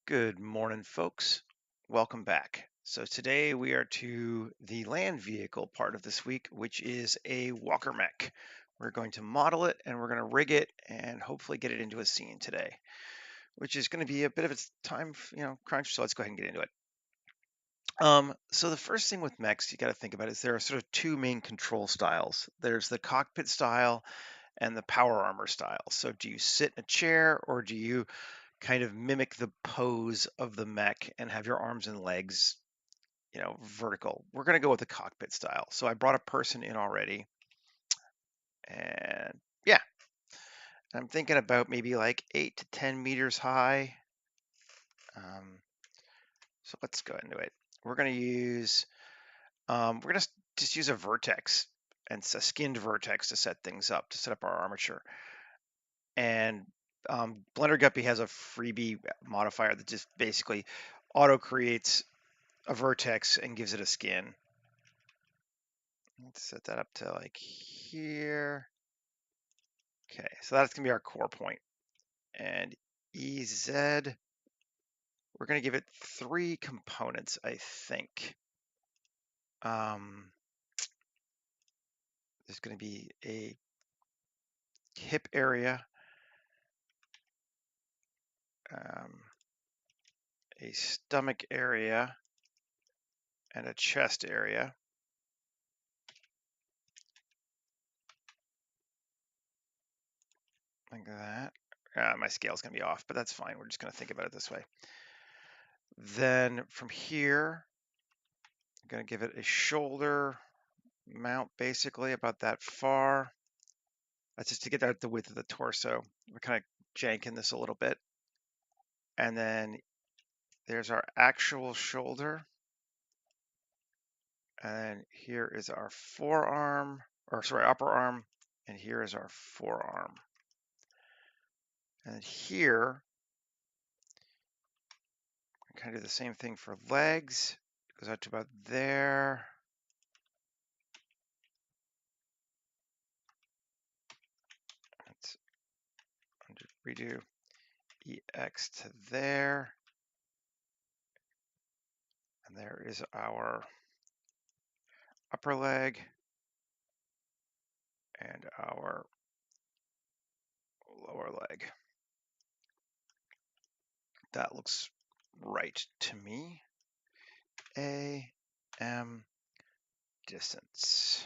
Good morning, folks. Welcome back. So today we are to the land vehicle part of this week, which is a walker mech. We're going to model it and we're going to rig it and hopefully get it into a scene today, which is going to be a bit of a time, crunch. So let's go ahead and get into it. So the first thing with mechs you got to think about is there are sort of two main control styles. There's the cockpit style and the power armor style. So do you sit in a chair or do you kind of mimic the pose of the mech and have your arms and legs, vertical? We're going to go with the cockpit style. So I brought a person in already. And yeah, I'm thinking about maybe like 8 to 10 meters high. So let's go into it. We're going to use, we're going to just use a vertex and a skinned vertex to set things up, to set up our armature. And Blender Guppy has a freebie modifier that just basically auto creates a vertex and gives it a skin. Let's set that up to like here. Okay, so that's gonna be our core point. And EZ, we're gonna give it 3 components, I think. There's gonna be a hip area, a stomach area, and a chest area. Like that. My scale's gonna be off, but that's fine. We're just gonna think about it this way. Then from here, I'm gonna give it a shoulder mount, basically about that far. That's just to get out the width of the torso. We're kind of janking this a little bit. And then there's our actual shoulder. And then here is our forearm, or sorry, upper arm. And here is our forearm. And here, I kind of do the same thing for legs. It goes out to about there. Let's redo EX to there. And there is our upper leg and our lower leg. That looks right to me. AM distance.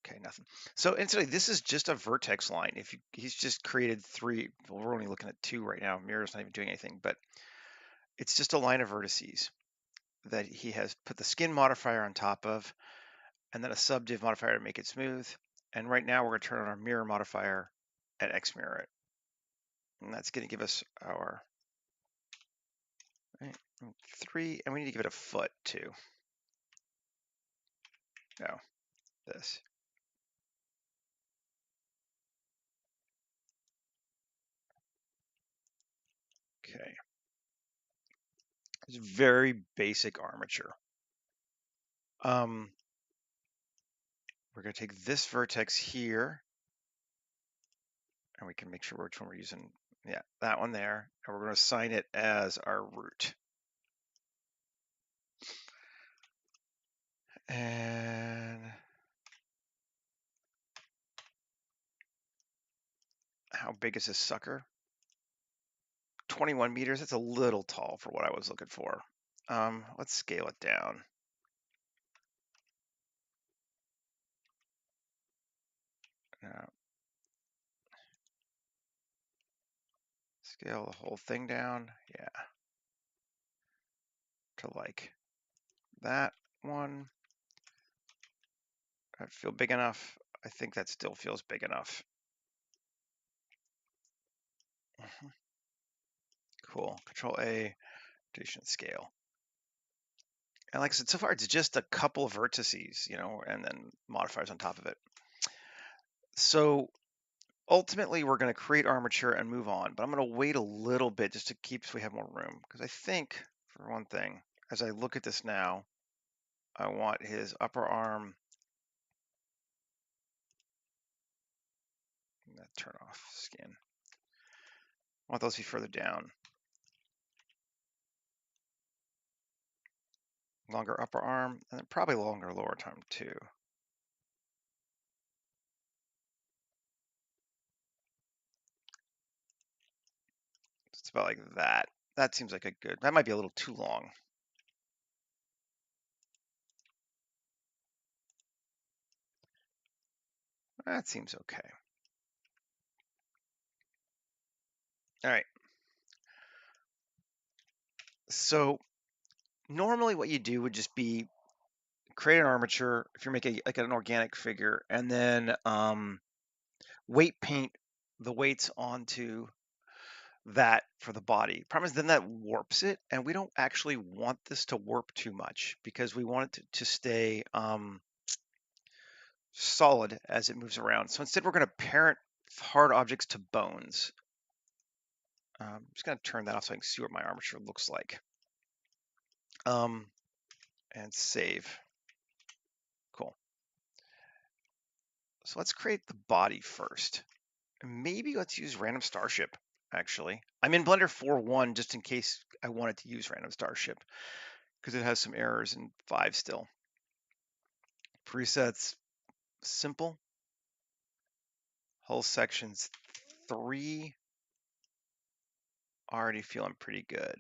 Okay, nothing. So incidentally, this is just a vertex line. He's just created 3, well, we're only looking at 2 right now. Mirror's not even doing anything, but it's just a line of vertices that he has put the skin modifier on top of, and then a subdiv modifier to make it smooth. And right now we're going to turn on our mirror modifier and X mirror it. And that's going to give us our 3, and we need to give it a foot too. No, this. Okay. It's very basic armature. We're going to take this vertex here, and we can make sure which one we're using. Yeah, that one there, and we're going to assign it as our root. And how big is this sucker? 21 meters. That's a little tall for what I was looking for. Let's scale it down. Scale the whole thing down. Yeah. To like that one. That feel big enough? I think that still feels big enough. Cool. Control A, rotation scale. And like I said, so far it's just a couple of vertices, and then modifiers on top of it. So ultimately we're going to create armature and move on, but I'm going to wait a little bit just to keep so we have more room. Because I think, for one thing, as I look at this now, I want his upper arm, turn off skin. I want those to be further down. longer upper arm, and then probably longer lower arm too. It's about like that. That seems like a good, that might be a little too long. That seems okay. All right. So normally what you do would just be create an armature if you're making like an organic figure, and then weight paint the weights onto that for the body. Problem is then that warps it, and we don't actually want this to warp too much because we want it to stay solid as it moves around. So instead we're going to parent hard objects to bones. I'm just going to turn that off so I can see what my armature looks like. And save. Cool. So let's create the body first. Maybe let's use random starship, actually. I'm in Blender 4.1 just in case I wanted to use random starship because it has some errors in 5 still. Presets, simple. Hull sections 3. Already feeling pretty good.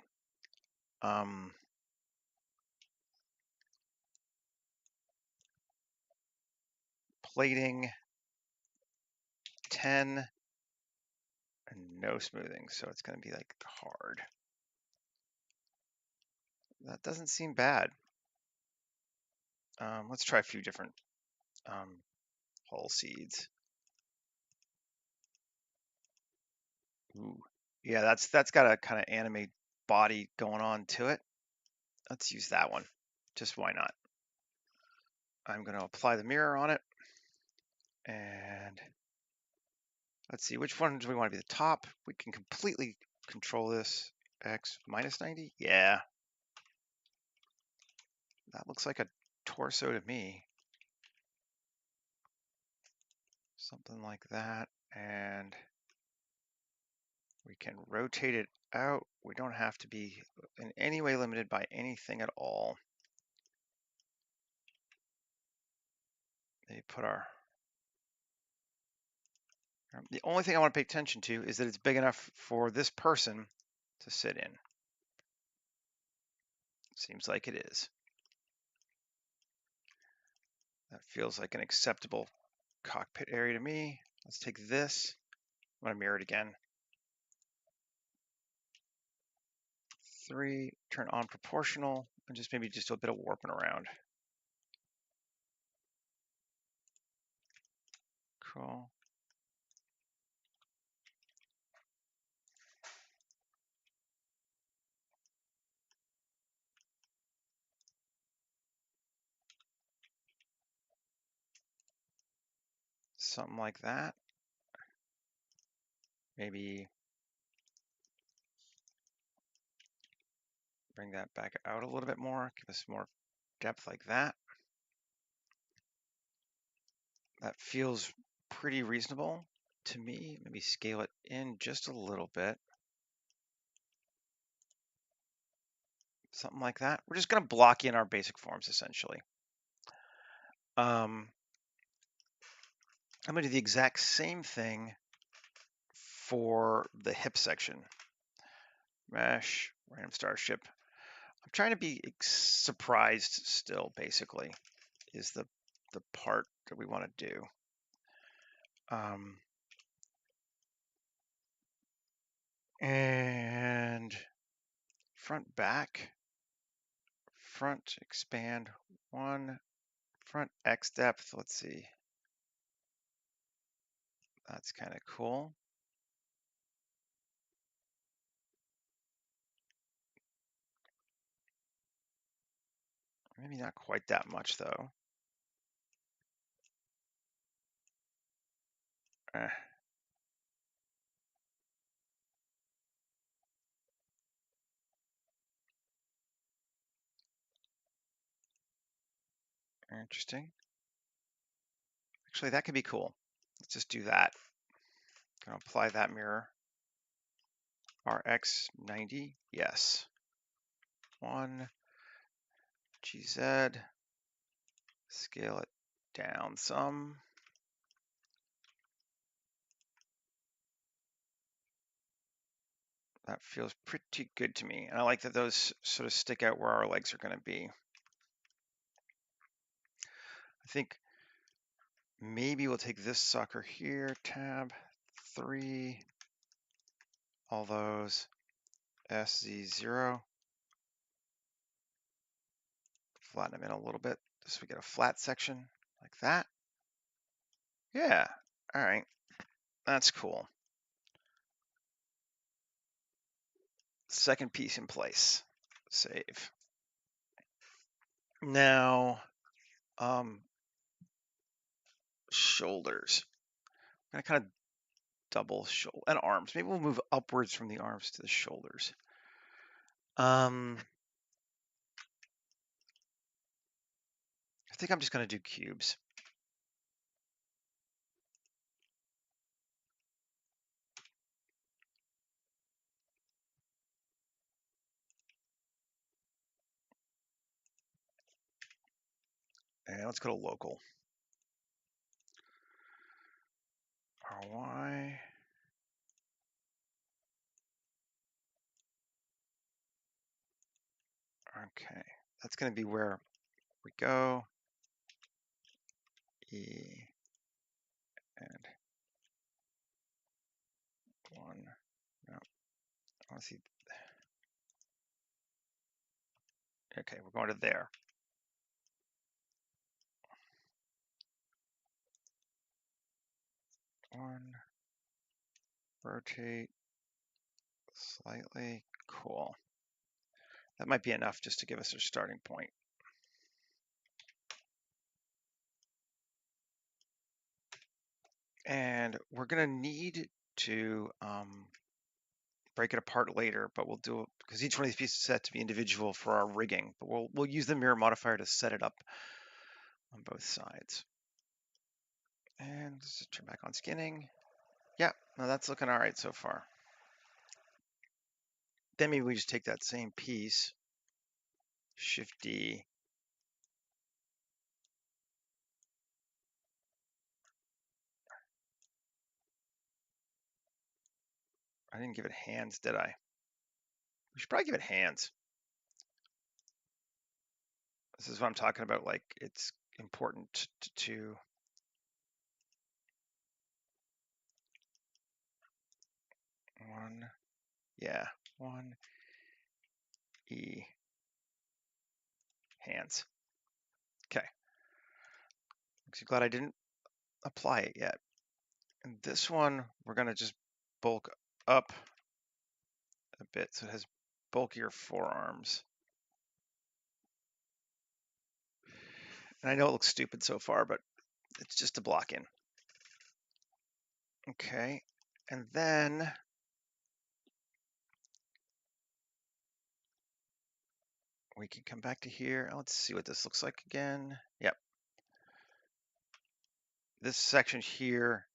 Plating 10 and no smoothing, so it's going to be like hard. That doesn't seem bad. Let's try a few different hull seeds. Ooh, yeah, that's got a kind of anime body going on to it. Let's use that one. Just why not? I'm going to apply the mirror on it, and let's see which one do we want to be the top. We can completely control this. X minus 90. Yeah, that looks like a torso to me. Something like that, and we can rotate it out. We don't have to be in any way limited by anything at all. They put our... The only thing I want to pay attention to is that it's big enough for this person to sit in. Seems like it is. That feels like an acceptable cockpit area to me. Let's take this. I'm going to mirror it again. 3, turn on proportional, and just maybe just a bit of warping around. Cool. Something like that. Maybe bring that back out a little bit more, give us more depth like that. That feels pretty reasonable to me. Maybe scale it in just a little bit. Something like that. We're just going to block in our basic forms essentially. I'm going to do the exact same thing for the hip section. Mesh, random starship. I'm trying to be surprised still, basically, is the part that we want to do. And front back, front expand 1, front X depth, let's see. That's kind of cool. Maybe not quite that much though. Interesting. Actually, that could be cool. Let's just do that. Gonna apply that mirror. RX 90, yes. 1, GZ, scale it down some. That feels pretty good to me. And I like that those sort of stick out where our legs are going to be. I think maybe we'll take this sucker here, tab 3, all those, SZ0. Flatten them in a little bit so we get a flat section like that. Yeah, all right, that's cool. Second piece in place, save. Now, shoulders. I'm gonna kind of double shoulder and arms. Maybe we'll move upwards from the arms to the shoulders. I think I'm just gonna do cubes. And let's go to local. RY. Okay, that's gonna be where we go. E and 1. No, I want to see. Okay, we're going to there. One, rotate slightly. Cool. That might be enough just to give us our starting point. And we're going to need to break it apart later, but we'll do it because each one of these pieces is set to be individual for our rigging. But we'll use the mirror modifier to set it up on both sides. And let's just turn back on skinning. Yeah, no, that's looking all right so far. Then maybe we just take that same piece, Shift D, I didn't give it hands, did I? We should probably give it hands. This is what I'm talking about. Like, it's important to one, yeah, 1 E hands. Okay. I'm glad I didn't apply it yet. And this one, we're going to just bulk up a bit so it has bulkier forearms. And I know it looks stupid so far, but it's just a block in. Okay. And then we can come back to here. Let's see what this looks like again. Yep. This section here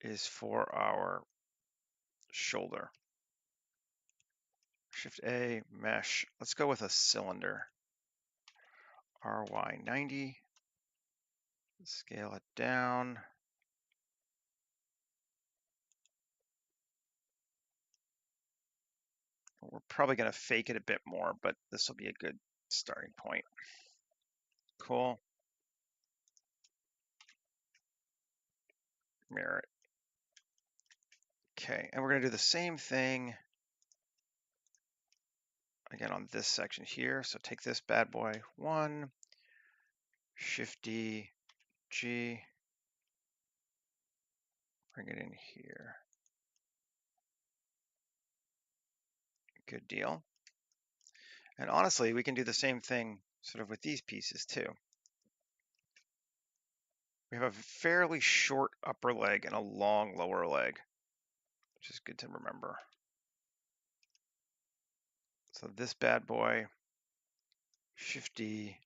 is for our shoulder. Shift A, mesh. Let's go with a cylinder. RY90. Scale it down. We're probably going to fake it a bit more, but this will be a good starting point. Cool. Mirror it. Okay, and we're going to do the same thing again on this section here. So take this bad boy, 1, Shift D, G, bring it in here. Good deal. And honestly, we can do the same thing sort of with these pieces too. We have a fairly short upper leg and a long lower leg, which is good to remember. So this bad boy, Shift D,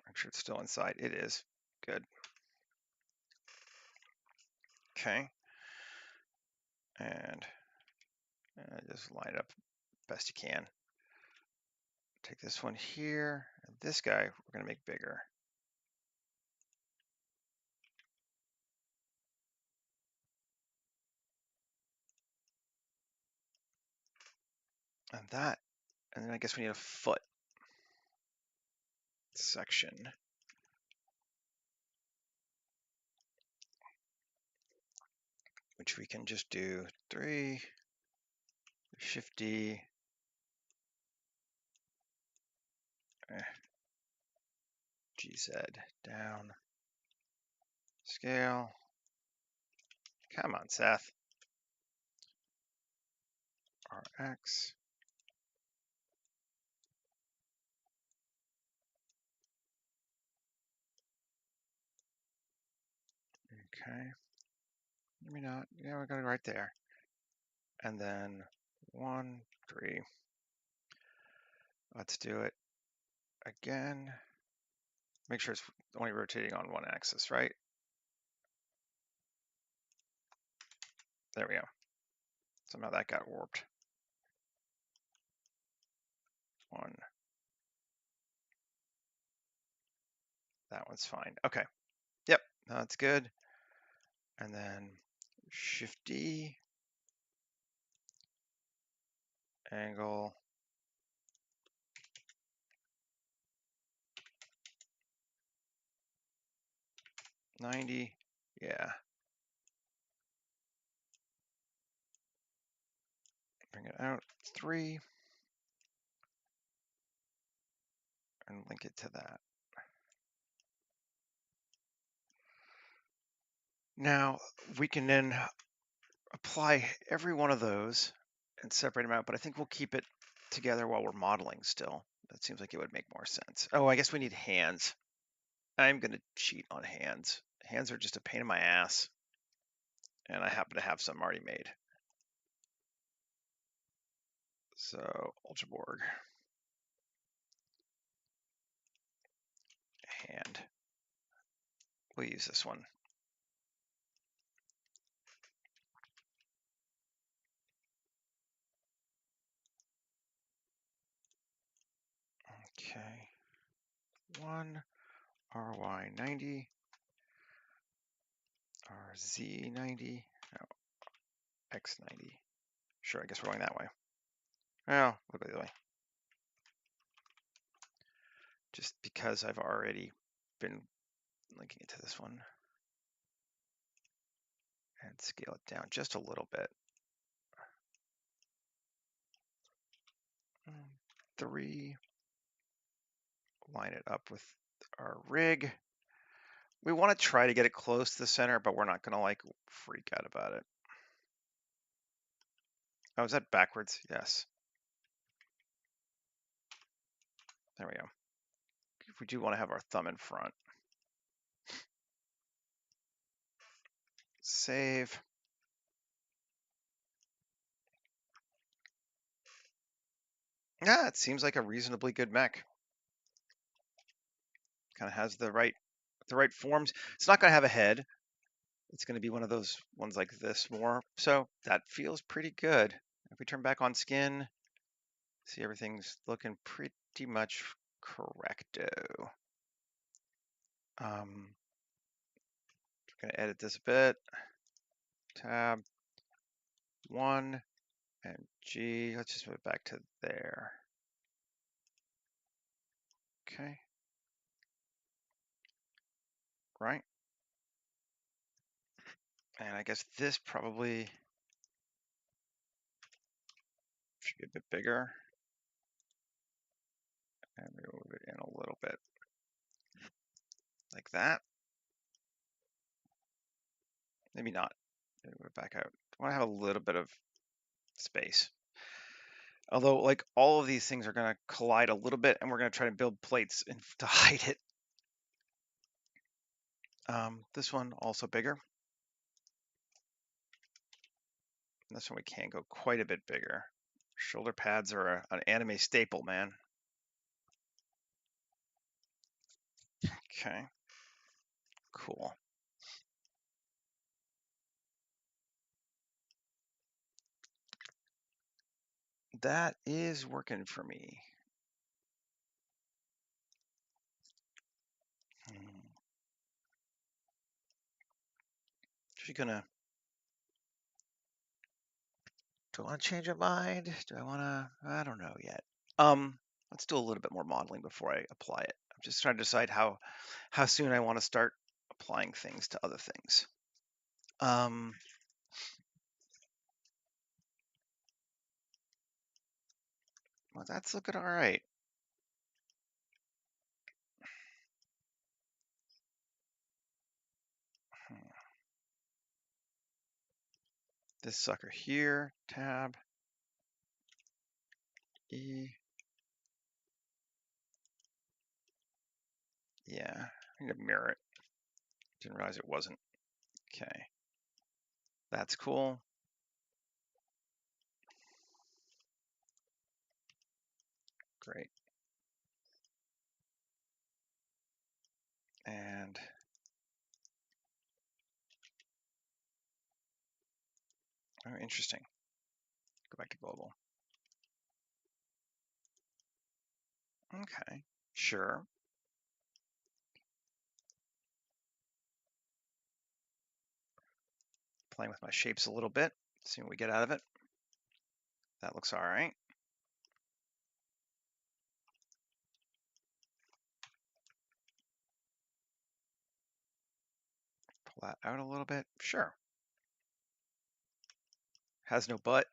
make sure it's still inside. It is. Good. Okay. And just line it up best you can. Take this one here, and this guy we're going to make bigger. And that, and then I guess we need a foot section. Which we can just do 3, Shift D, GZ down, scale. Come on, Seth. RX. Okay. Maybe not. Yeah, we got it right there. And then 1, 3. Let's do it again. Make sure it's only rotating on one axis, right? There we go. Somehow that got warped. 1. That one's fine. Okay. Yep, that's good. And then Shift D, angle, '90. Yeah. Bring it out 3 and link it to that. Now we can then apply every one of those and separate them out, but I think we'll keep it together while we're modeling still. That seems like it would make more sense. Oh, I guess we need hands. I'm going to cheat on hands. Hands are just a pain in my ass, and I happen to have some already made. So Ultraborg, hand. We'll use this one. Okay. 1 RY 90, RZ 90, no, X 90. Sure, I guess we're going that way. Well, we'll go the other way. Just because I've already been linking it to this one. And scale it down just a little bit. 3. Line it up with our rig. We want to try to get it close to the center, but we're not going to like freak out about it. Oh, is that backwards? Yes. There we go. We do want to have our thumb in front. Save. Yeah, it seems like a reasonably good mech. Kind of has the right forms. It's not going to have a head. It's going to be one of those ones like this more. So that feels pretty good. If we turn back on skin, see everything's looking pretty much correcto. I'm going to edit this a bit. Tab 1 and G. Let's just move it back to there. Okay. Right. And I guess this probably should be a bit bigger. And move it in a little bit. Like that. Maybe not. Maybe move it back out. I want to have a little bit of space. Although, like, all of these things are going to collide a little bit, and we're going to try to build plates to hide it. This one also bigger. This one we can go quite a bit bigger. Shoulder pads are an anime staple, man. Okay. Cool. That is working for me. She's gonna. Do I want to change my mind? Do I want to? I don't know yet. Let's do a little bit more modeling before I apply it. I'm just trying to decide how soon I want to start applying things to other things. Well, that's looking all right. This sucker here, tab, E. Yeah, I need to mirror it. Didn't realize it wasn't. Okay, that's cool. Great. And oh, interesting. Go back to global. Okay, sure. Playing with my shapes a little bit, see what we get out of it. That looks all right. Pull that out a little bit, sure. Has no butt.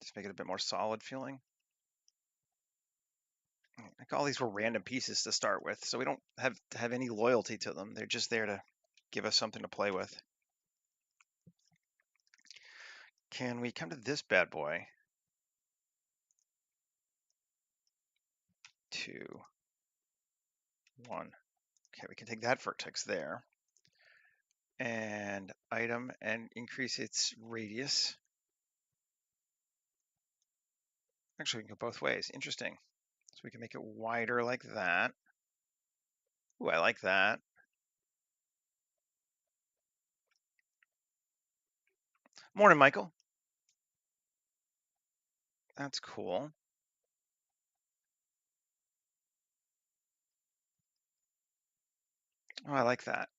Just make it a bit more solid feeling. Like all these were random pieces to start with, so we don't have any loyalty to them. They're just there to give us something to play with. Can we come to this bad boy? 2, 1. Okay, we can take that vertex there and item and increase its radius. Actually, we can go both ways. Interesting. So we can make it wider like that. Ooh, I like that. Morning, Michael. That's cool. Oh, I like that.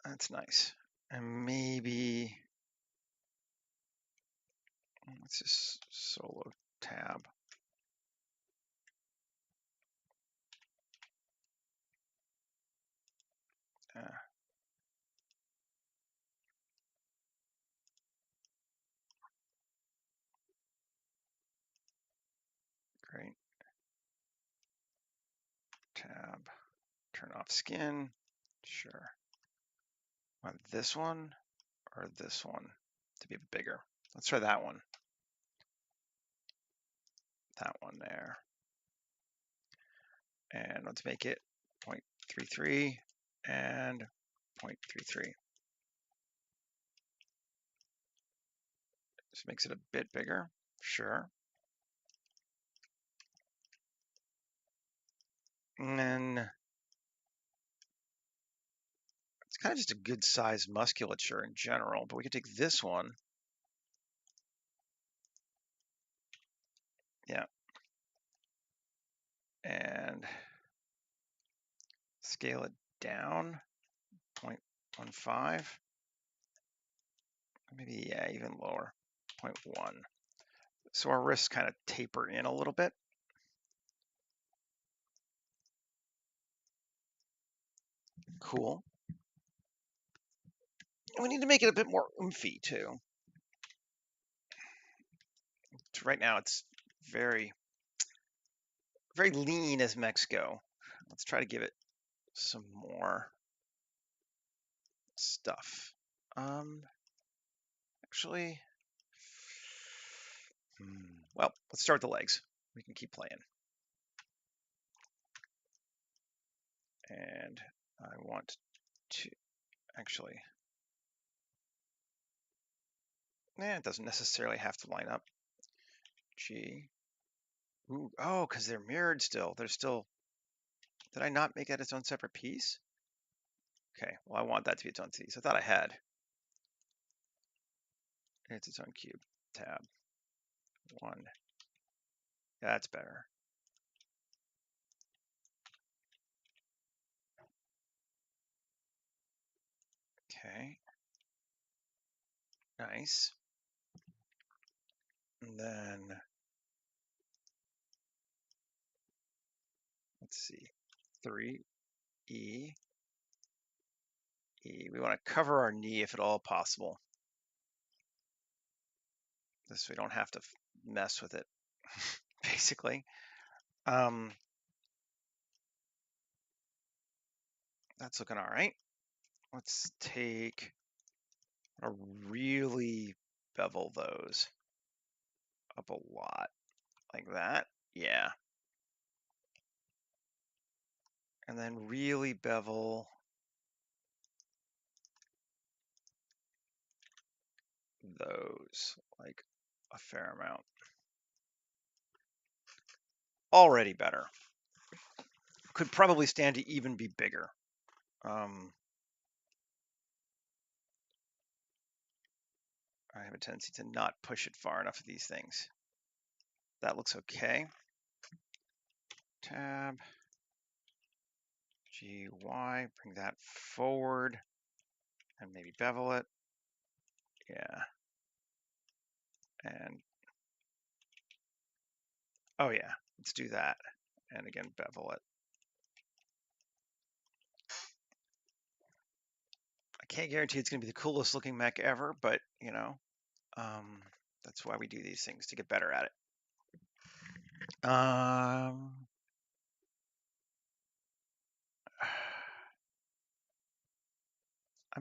That's nice. And maybe let's just solo tab. Great. Tab. Turn off skin. Sure. Want this one or this one to be bigger? Let's try that one. That one there. And let's make it 0.33 and 0.33. This makes it a bit bigger. Sure. And then it's kind of just a good size musculature in general, but we could take this one. Yeah. And scale it down 0.15. Maybe, yeah, even lower, 0.1. So our wrists kind of taper in a little bit. Cool. We need to make it a bit more oomphy too. Right now it's very, very lean as mechs go. Let's try to give it some more stuff. Actually, well, let's start the legs. We can keep playing. And I want to actually, it doesn't necessarily have to line up. G. Ooh, oh, because they're mirrored still. They're still Did I not make that its own separate piece? Okay, well, I want that to be its own piece. I thought I had. It's its own cube. Tab. 1. Yeah, that's better. Okay. Nice. And then, let's see, 3, E, E. We want to cover our knee if at all possible. This way we don't have to mess with it, basically. That's looking all right. Let's take a really bevel those up a lot, like that. Yeah. And then really bevel those, like a fair amount. Already better. Could probably stand to even be bigger. I have a tendency to not push it far enough of these things. That looks okay. Tab, G, Y, bring that forward and maybe bevel it. Yeah. And, oh yeah, let's do that. And again, bevel it. I can't guarantee it's going to be the coolest looking mech ever, but you know, that's why we do these things, to get better at it. I'm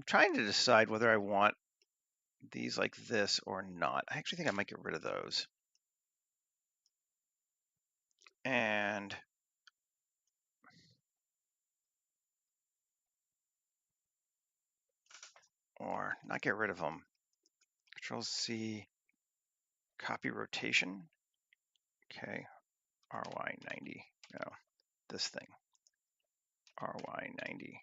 trying to decide whether I want these like this or not. I actually think I might get rid of those. And or not get rid of them. Control C, copy rotation. Okay, RY 90. No, this thing. RY 90.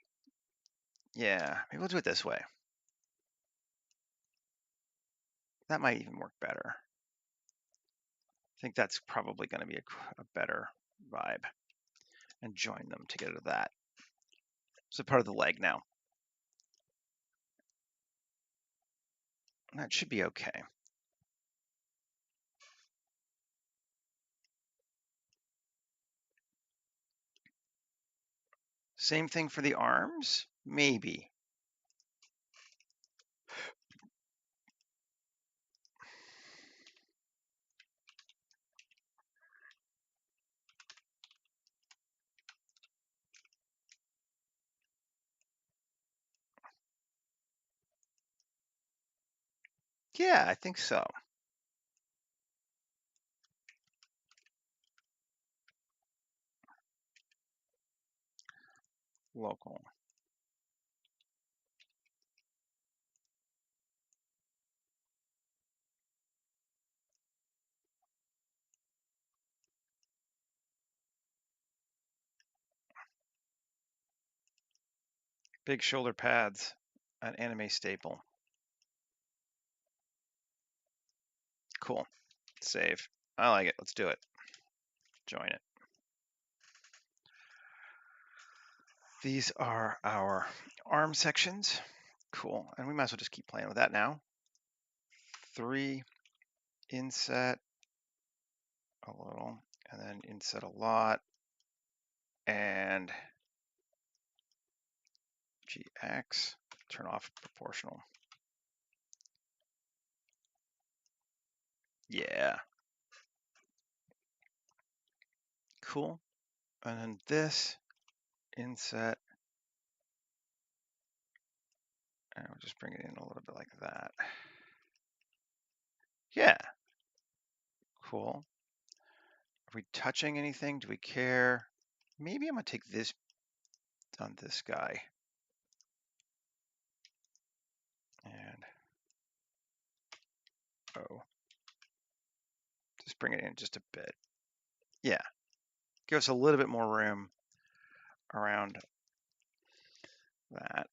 Yeah, maybe we'll do it this way. That might even work better. I think that's probably going to be a better vibe. And join them to get to that. So part of the leg now. That should be okay. Same thing for the arms? Maybe. Yeah, I think so. Local. Big shoulder pads, an anime staple. Cool. Save. I like it. Let's do it. Join it. These are our arm sections. Cool. And we might as well just keep playing with that now. 3, inset a little, and then inset a lot, and GX, turn off proportional. Yeah. Cool. And then this, inset, and we'll just bring it in a little bit like that. Yeah. Cool. Are we touching anything? Do we care? Maybe I'm gonna take this on this guy. And, oh, just bring it in just a bit. Yeah, give us a little bit more room. around that.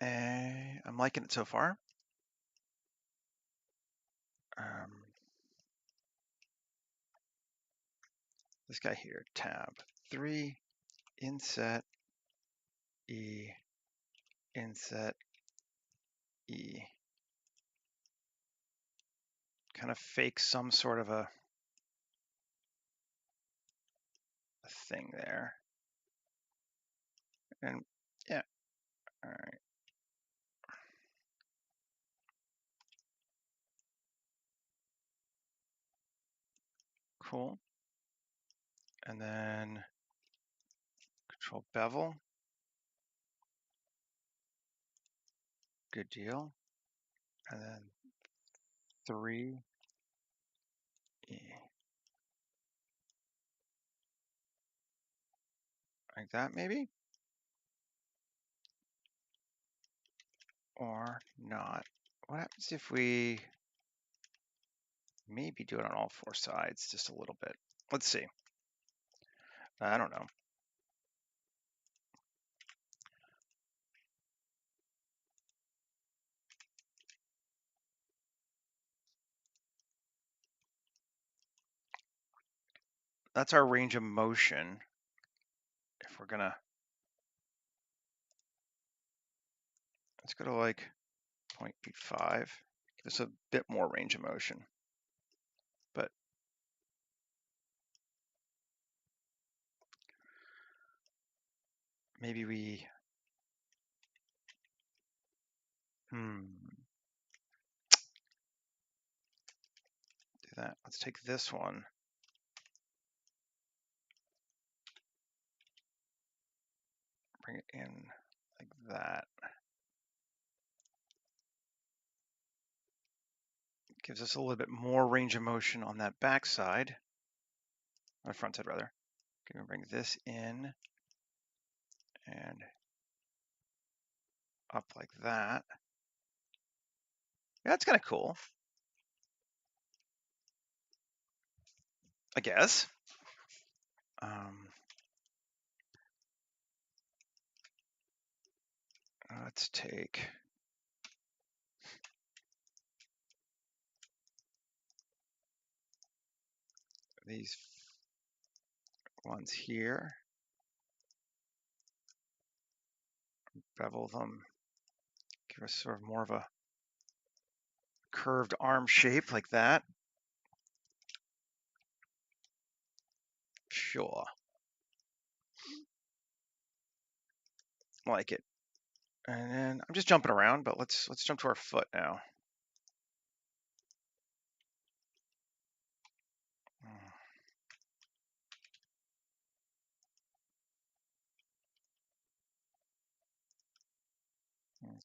And I'm liking it so far. This guy here, tab 3, inset E, inset E. Kind of fake some sort of a thing there. And yeah, all right. Cool. And then control bevel. Good deal. And then 3 E. Like that maybe? Or not. What happens if we maybe do it on all 4 sides just a little bit? Let's see. I don't know. That's our range of motion. If we're gonna, let's go to like 0.85. Give us a bit more range of motion. But maybe we, do that. Let's take this one. Bring it in like that. Gives us a little bit more range of motion on that back side, or front side rather. Going to bring this in and up like that. Yeah, that's kind of cool, I guess. Let's take these ones here, bevel them, give us sort of more of a curved arm shape like that. Sure. Like it. And then I'm just jumping around, but let's jump to our foot now.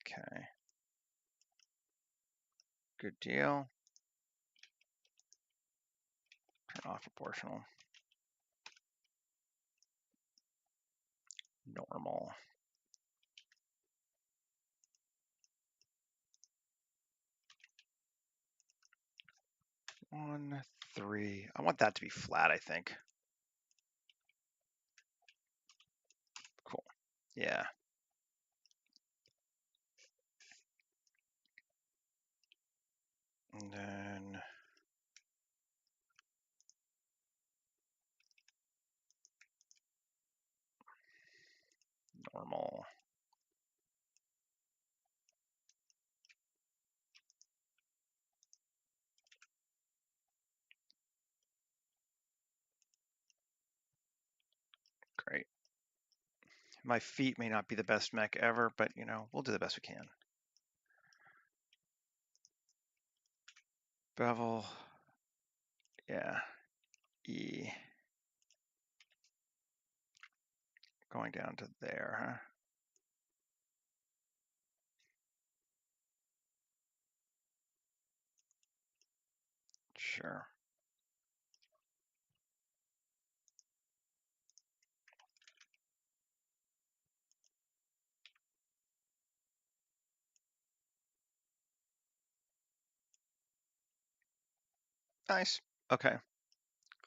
Okay. Good deal. Turn off proportional. Normal. One, 3. I want that to be flat, I think. Cool. Yeah. And then normal. Great. My feet may not be the best mech ever, but you know, we'll do the best we can. Bevel. Yeah. E. Going down to there, huh? Sure. Nice. Okay,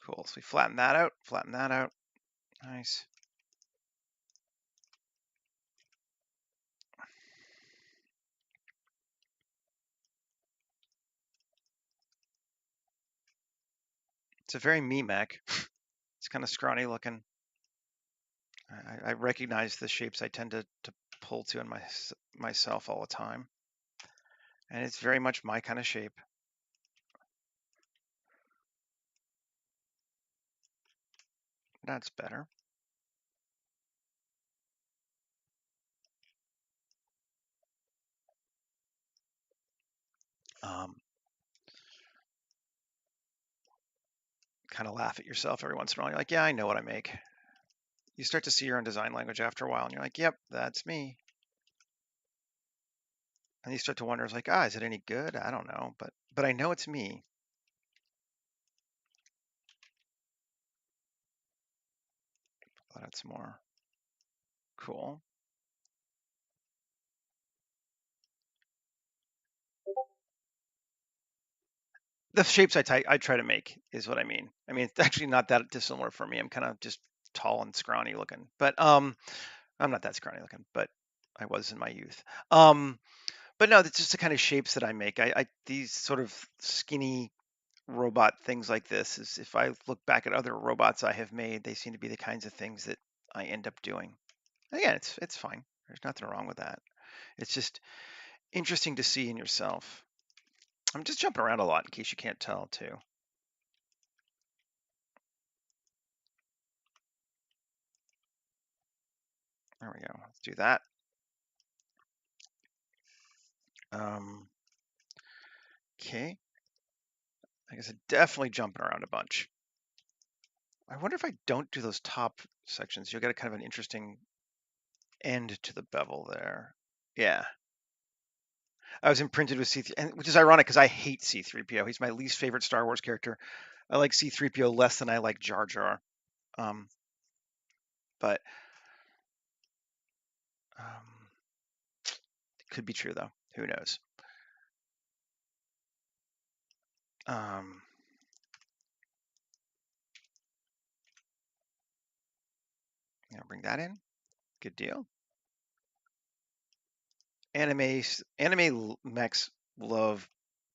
cool. So we flatten that out, flatten that out. Nice. It's a very me mech. It's kind of scrawny looking. I recognize the shapes I tend to pull to in myself all the time. And it's very much my kind of shape. That's better. Kind of laugh at yourself every once in a while. You're like, yeah, I know what I make. You start to see your own design language after a while, and you're like, yep, that's me. And you start to wonder, it's like, is it any good? I don't know, but I know it's me. That's more cool. The shapes I try to make is what I mean. I mean, it's actually not that dissimilar for me. I'm kind of just tall and scrawny looking, but I'm not that scrawny looking, but I was in my youth. But no, it's just the kind of shapes that I make. I these sort of skinny robot things like this is, if I look back at other robots I have made, they seem to be the kinds of things that I end up doing. Again, it's fine. There's nothing wrong with that. It's just interesting to see in yourself. I'm just jumping around a lot in case you can't tell too. There we go. Let's do that. Okay. I guess I'm definitely jumping around a bunch. I wonder if I don't do those top sections, you'll get a kind of an interesting end to the bevel there. Yeah. I was imprinted with C3, and which is ironic because I hate C3PO. He's my least favorite Star Wars character. I like C3PO less than I like Jar Jar. But it could be true though. Who knows? Bring that in. Good deal. Anime mechs love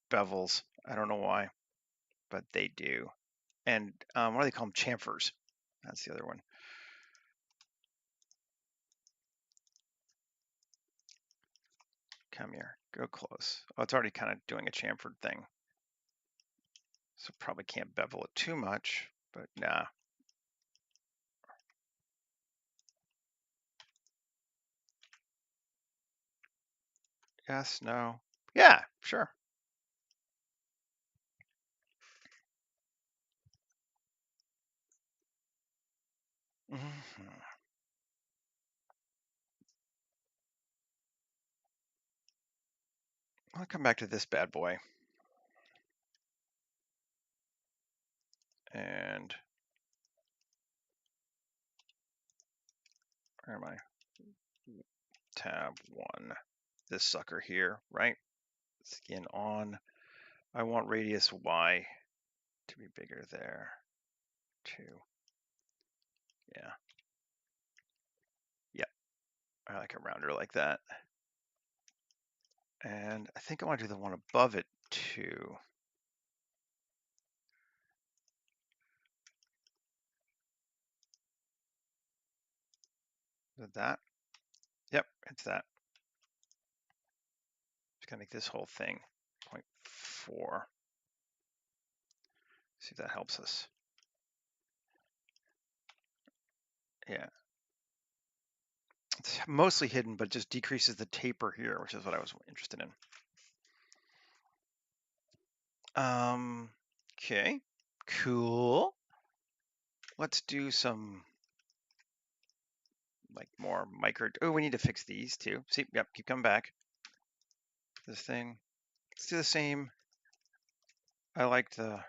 bevels. I don't know why, but they do. And what do they call them? Chamfers. That's the other one. Come here. Go close. Oh, it's already kind of doing a chamfered thing. So probably can't bevel it too much, but nah. Yes, no. Yeah, sure. Mm-hmm. I'll come back to this bad boy. And where am I? Tab 1. This sucker here, right? Skin on. I want radius Y to be bigger there. 2. Yeah. Yep. I like a rounder like that. And I think I want to do the one above it too. Is it that? Yep, it's that. Just gonna make this whole thing 0.4. See if that helps us. Yeah. It's mostly hidden, but just decreases the taper here, which is what I was interested in. Okay, cool. Let's do some like more micro. Oh, we need to fix these too. See, yep, keep coming back. This thing. Let's do the same. I like the,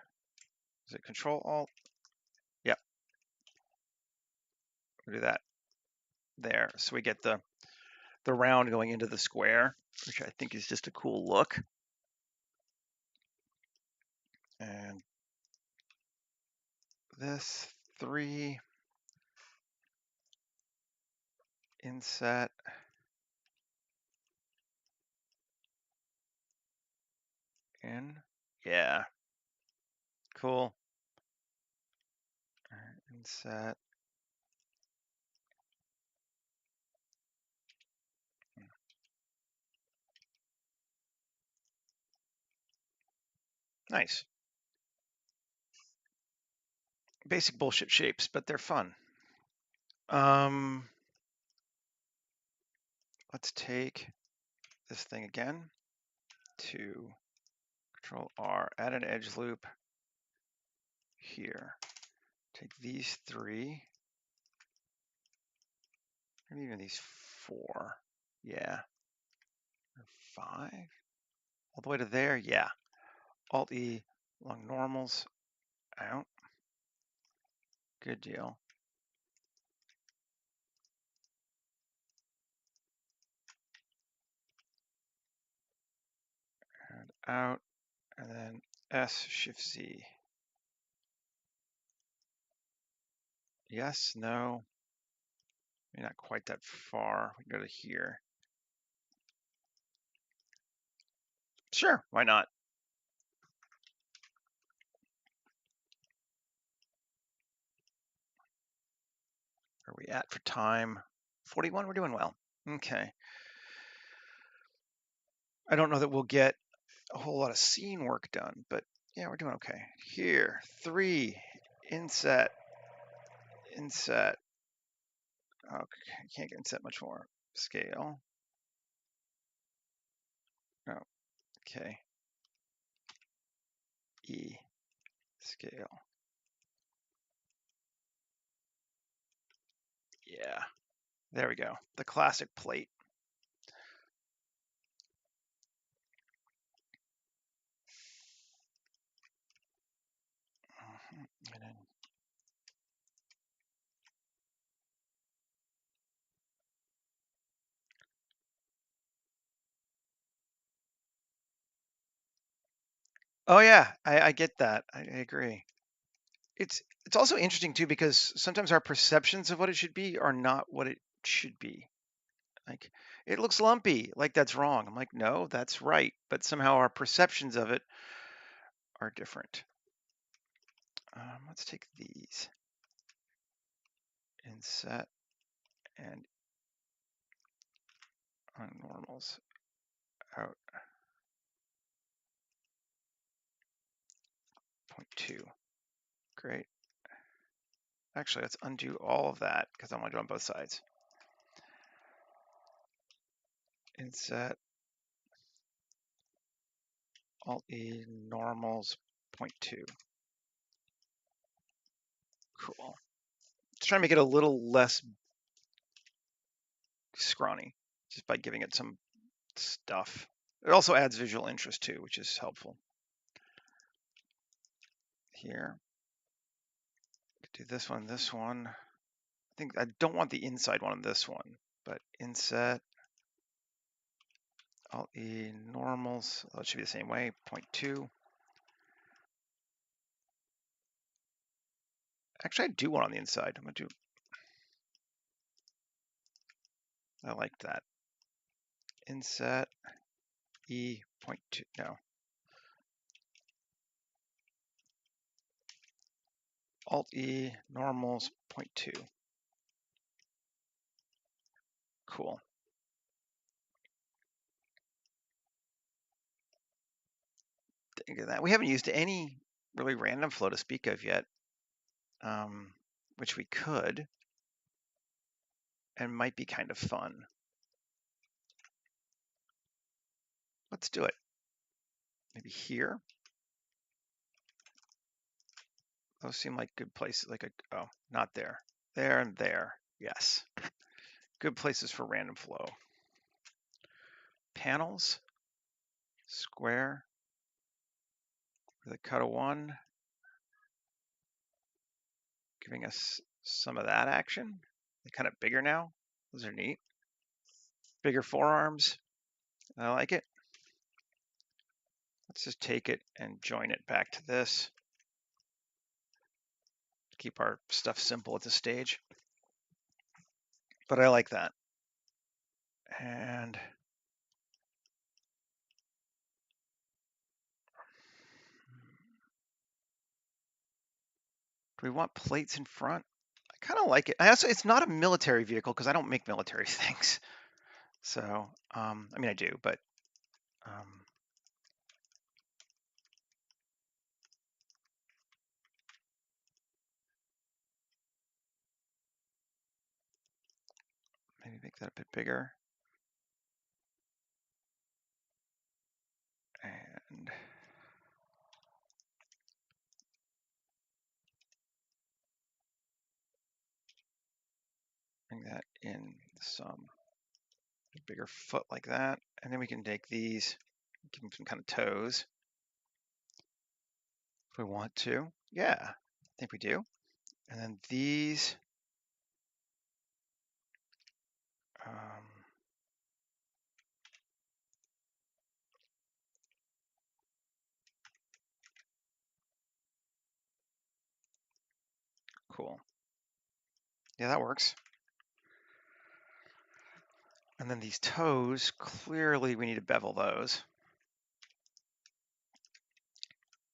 is it Control Alt? Yep. We'll do that there. So we get the round going into the square, which I think is just a cool look. And this 3 inset in. Yeah, cool. Inset. Nice. Basic bullshit shapes, but they're fun. Let's take this thing again to Control R, add an edge loop here. Take these 3, maybe even these 4. Yeah. Or 5. All the way to there. Yeah. Alt E along normals out. Good deal. And out, and then S Shift Z. Yes, no. Maybe not quite that far. We can go to here. Sure, why not? Where are we at for time? 41, we're doing well. Okay. I don't know that we'll get a whole lot of scene work done, but yeah, we're doing okay. Here, 3, inset, inset. Okay, can't get inset much more. Scale. Oh, okay. E, scale. Yeah, there we go. The classic plate. And then oh yeah, I get that. I agree. It's also interesting too because sometimes our perceptions of what it should be are not what it should be. Like it looks lumpy, like that's wrong. I'm like, no, that's right. But somehow our perceptions of it are different. Let's take these and set and on normals out 0.2. Great. Actually, let's undo all of that because I want to do it on both sides. Inset Alt E normals 0.2. Cool. Just trying to make it a little less scrawny just by giving it some stuff. It also adds visual interest too, which is helpful. Here, do this one, this one. I think I don't want the inside one on this one, but inset Alt E normals. Oh, it should be the same way. 0.2. Actually, I do want on the inside. I'm gonna do. I like that. Inset E 0.2. No. Alt E normals 0.2. Cool. Think of that. We haven't used any really random flow to speak of yet, which we could and might be kind of fun. Let's do it. Maybe here. Those seem like good places. Like oh, not there. There and there. Yes. Good places for random flow. Panels. Square. With a cut of 1. Giving us some of that action. They're kind of bigger now. Those are neat. Bigger forearms. I like it. Let's just take it and join it back to this. Keep our stuff simple at this stage. But I like that. And do we want plates in front? I kind of like it. It's not a military vehicle because I don't make military things. So, I mean, I do, but maybe make that a bit bigger. And bring that in some bigger foot like that. And then we can take these, give them some kind of toes if we want to. Yeah, I think we do. And then these, cool. Yeah, that works. And then these toes, clearly we need to bevel those.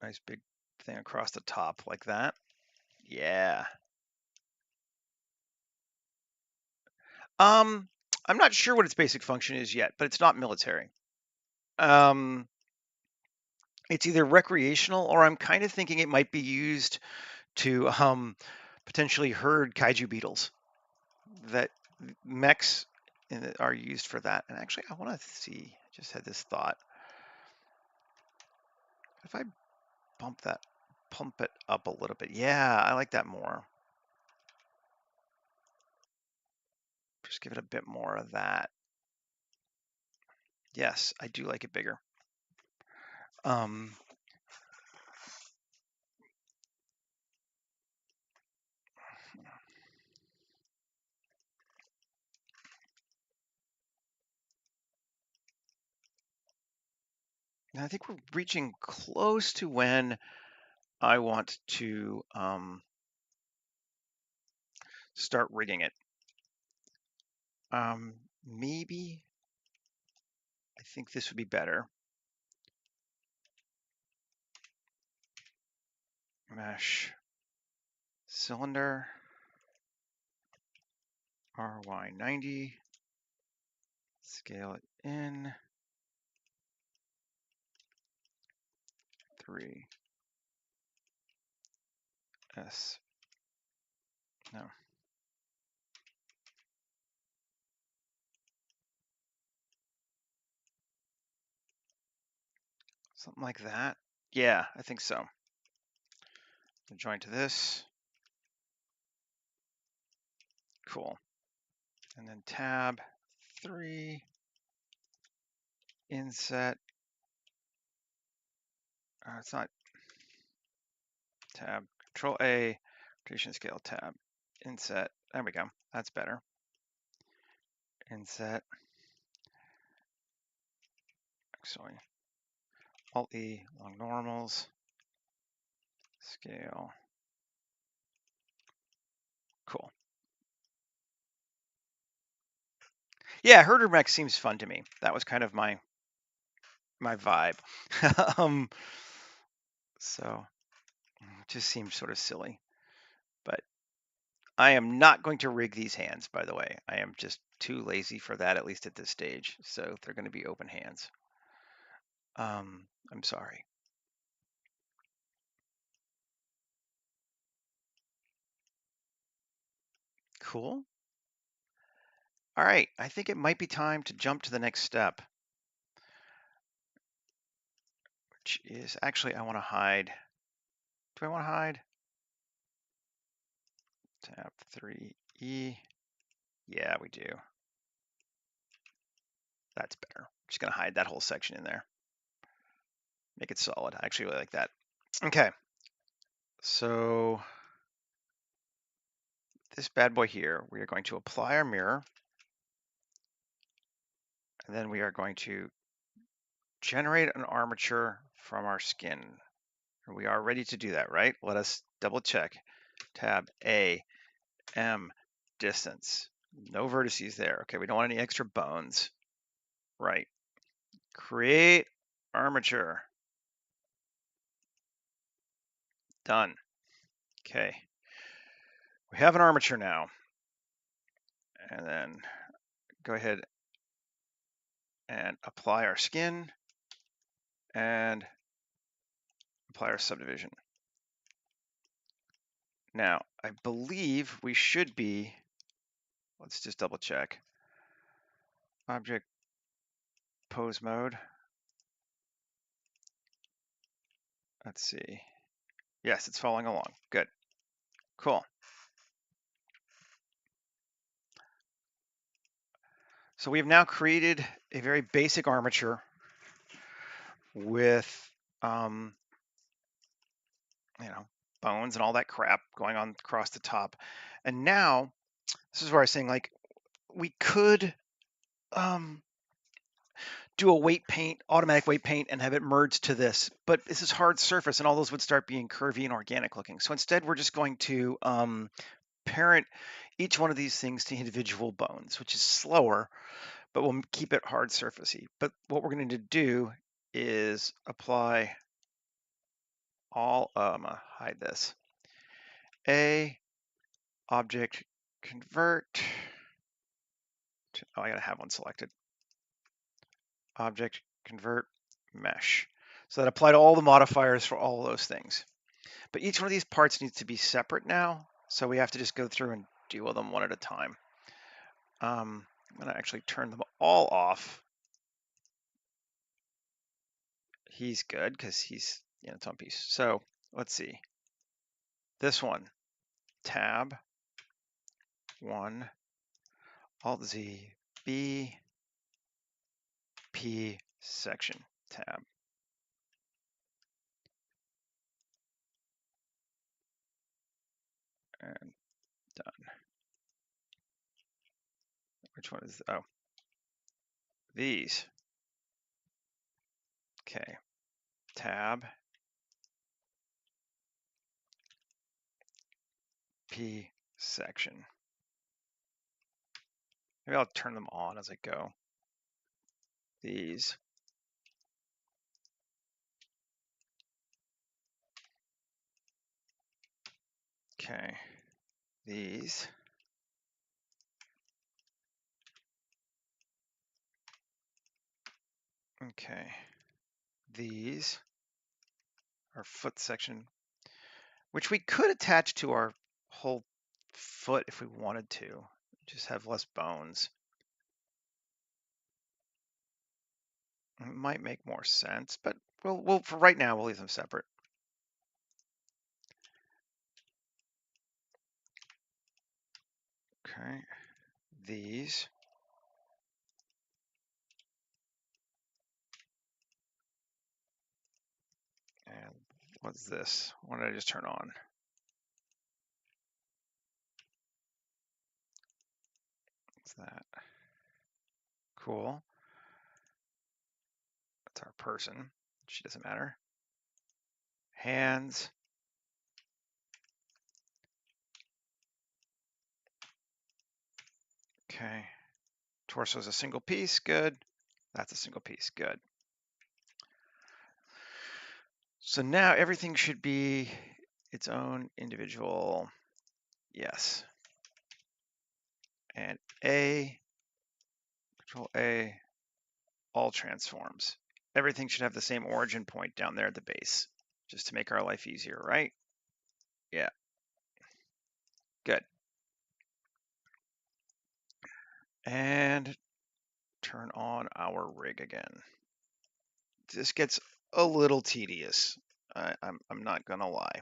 Nice big thing across the top like that. Yeah. I'm not sure what its basic function is yet, but it's not military. It's either recreational or I'm kind of thinking it might be used to potentially herd kaiju beetles. That mechs are used for that. And actually, I want to see. I just had this thought. If I pump it up a little bit. Yeah, I like that more. Just give it a bit more of that. Yes, I do like it bigger. I think we're reaching close to when I want to start rigging it. Maybe I think this would be better. Mesh cylinder RY90. Scale it in 3 S. No. Something like that. Yeah, I think so. Join to this. Cool. And then tab 3, inset. It's not tab. Control A, rotation scale tab. Inset. There we go. That's better. Inset. Actually, Alt E, long normals. Scale. Cool. Yeah, herder mech seems fun to me. That was kind of my vibe. So it just seems sort of silly. But I am not going to rig these hands, by the way. I am just too lazy for that, at least at this stage. So they're going to be open hands. I'm sorry. Cool. All right, I think it might be time to jump to the next step, which is actually I want to hide. Do I want to hide? Tab 3E. Yeah, we do. That's better. I'm just going to hide that whole section in there. Make it solid. I actually really like that. Okay. So this bad boy here, we are going to apply our mirror. And then we are going to generate an armature from our skin. We are ready to do that, right? Let us double check. tab A, M, distance. No vertices there. Okay, we don't want any extra bones. Right. Create armature. Done. Okay. We have an armature now. And then go ahead and apply our skin and apply our subdivision. Now, I believe we should be, let's just double check. Object pose mode. Let's see. Yes, it's following along. Good. Cool. So we have now created a very basic armature with, bones and all that crap going on across the top. And now, this is where I was saying, like, we could do a weight paint, automatic weight paint, and have it merge to this. But this is hard surface, and all those would start being curvy and organic looking. So instead, we're just going to parent each one of these things to individual bones, which is slower, but we'll keep it hard surfacey. But what we're going to do is apply all, I'm gonna hide this, a object convert to, oh, I gotta have one selected, object convert mesh. So that applied all the modifiers for all of those things. But each one of these parts needs to be separate now, so we have to just go through and deal with them one at a time. I'm gonna actually turn them all off. He's good because he's its own piece. So let's see. This one, tab 1, Alt Z, B, P section, tab. And done. Which one is, oh, these. Okay, tab, P section. Maybe I'll turn them on as I go. These. Okay, these. Okay, these are foot section, which we could attach to our whole foot if we wanted to, just have less bones. It might make more sense, but we'll for right now, we'll leave them separate. Okay, these. And what's this? What did I just turn on? What's that? Cool. That's our person. She doesn't matter. Hands. Okay. Torso is a single piece. Good. That's a single piece. Good. So now everything should be its own individual. Yes. And A, Control A, all transforms. Everything should have the same origin point down there at the base, just to make our life easier, right? Yeah. Good. And turn on our rig again. This gets a little tedious. I'm not gonna lie.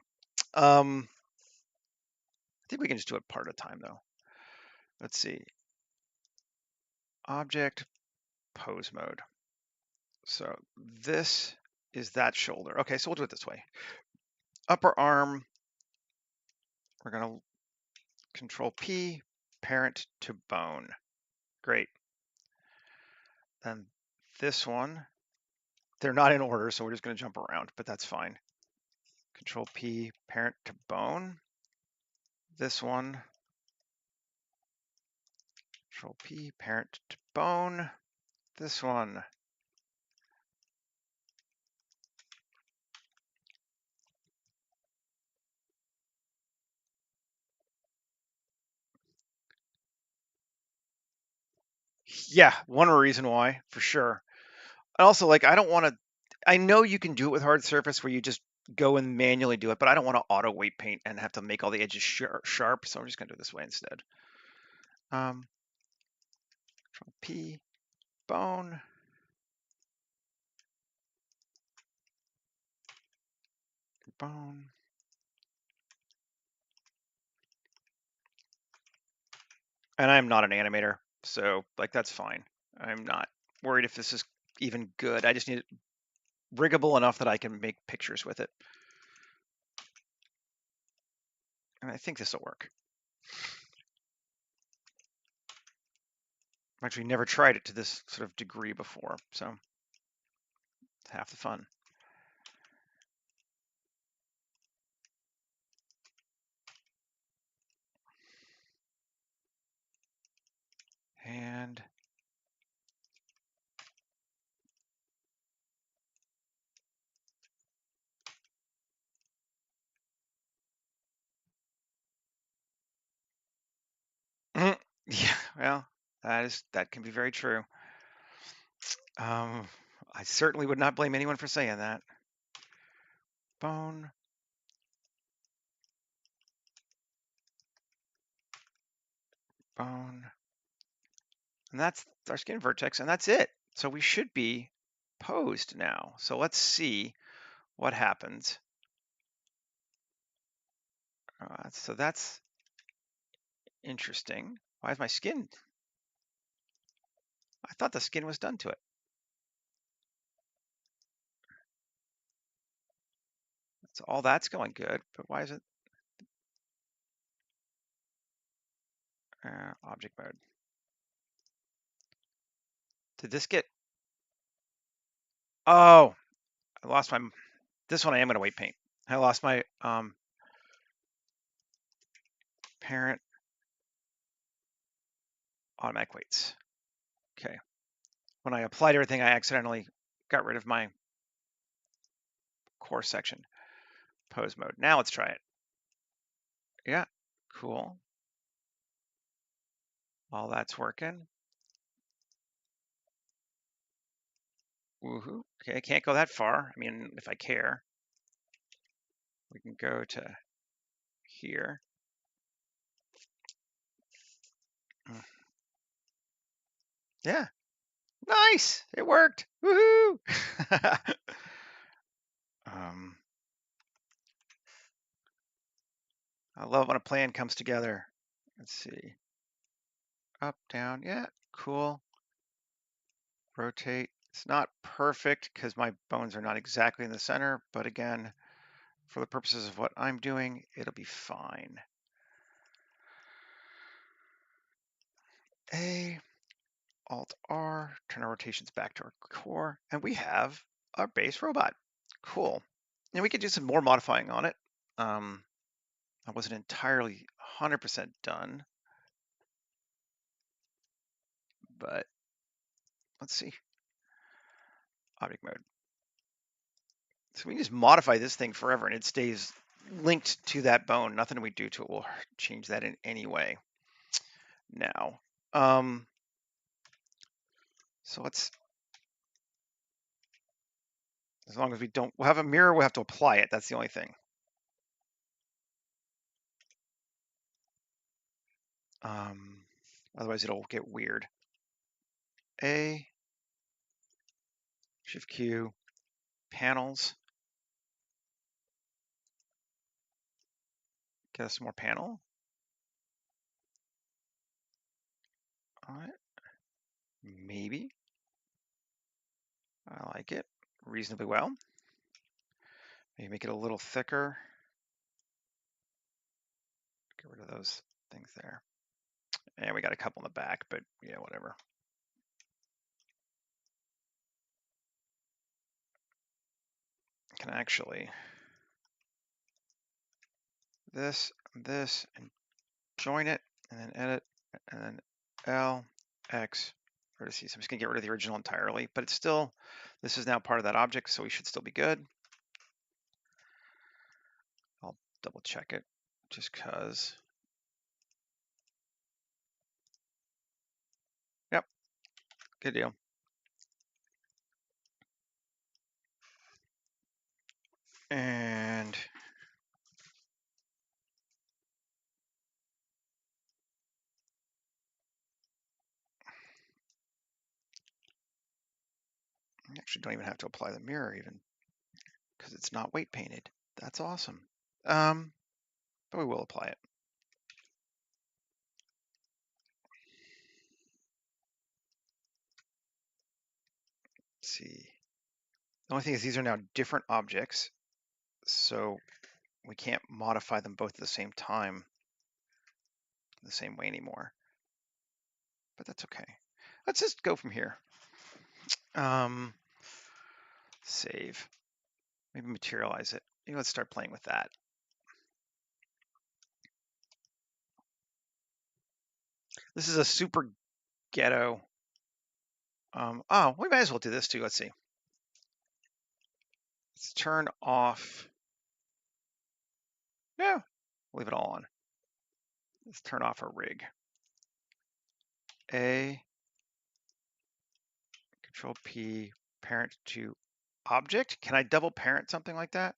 I think we can just do it part at a time though. Let's see. Object pose mode. So this is that shoulder. Okay, so we'll do it this way. Upper arm, we're gonna Control P, parent to bone. Great. Then this one, they're not in order, so we're just gonna jump around, but that's fine. Control P, parent to bone. this one. Control P, parent to bone. This one. Yeah, one reason why, for sure. And also, like, I don't want to. I know you can do it with hard surface where you just go and manually do it, but I don't want to auto weight paint and have to make all the edges sharp. So I'm just gonna do it this way instead. Control P, bone. Bone. And I'm not an animator, so like that's fine. I'm not worried if this is even good. I just need it riggable enough that I can make pictures with it. And I think this will work. I've actually never tried it to this sort of degree before, so it's half the fun. And yeah, well, that can be very true. I certainly would not blame anyone for saying that. Bone. Bone. And that's our skin vertex, and that's it. So we should be posed now. So let's see what happens. So that's interesting. Why is my skin? I thought the skin was done to it. So all that's going good, but why is it? Object mode. Did this get? Oh, I lost my. This one I am going to weight paint. I lost my parent automatic weights. Okay. When I applied everything, I accidentally got rid of my core section. Pose mode. Now let's try it. Yeah, cool. All that's working. Woohoo. Okay, I can't go that far. I mean, if I care, we can go to here. Yeah, nice. It worked. Woohoo. I love when a plan comes together. Let's see. Up, down. Yeah, cool. Rotate. It's not perfect because my bones are not exactly in the center, but again, for the purposes of what I'm doing, it'll be fine. A, Alt R, turn our rotations back to our core, and we have our base robot. Cool. And we could do some more modifying on it. I wasn't entirely 100% done, but let's see. Object mode. So we can just modify this thing forever and it stays linked to that bone. Nothing we do to it will change that in any way. Now, so let's, as long as we don't, we'll have a mirror, we'll have to apply it. That's the only thing. Otherwise it'll get weird. A, Shift Q, panels. Get us some more panel. All right. Maybe. I like it reasonably well. Maybe make it a little thicker. Get rid of those things there. And we got a couple in the back, but yeah, whatever. Can actually this, and join it, and then edit, and then L, X, vertices. I'm just gonna get rid of the original entirely, but it's still, this is now part of that object, so we should still be good. I'll double check it just cause. Yep, good deal. And I actually don't even have to apply the mirror even because it's not weight painted. That's awesome. But we will apply it. Let's see. The only thing is these are now different objects, so we can't modify them both at the same time the same way anymore. But that's okay. Let's just go from here. Save. Maybe materialize it. Maybe let's start playing with that. This is a super ghetto. Oh, we might as well do this too. Let's see. Let's turn off. No, leave it all on. Let's turn off our rig. A, Control P, parent to object. Can I double parent something like that?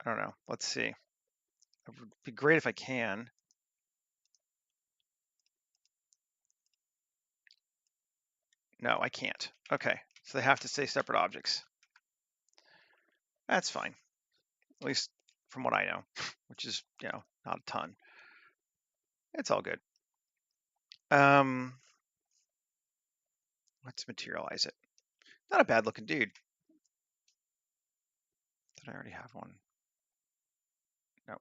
I don't know. Let's see. It would be great if I can. No, I can't. Okay, so they have to stay separate objects. That's fine, at least from what I know, which is, not a ton. It's all good. Let's materialize it. Not a bad looking dude. Did I already have one? No.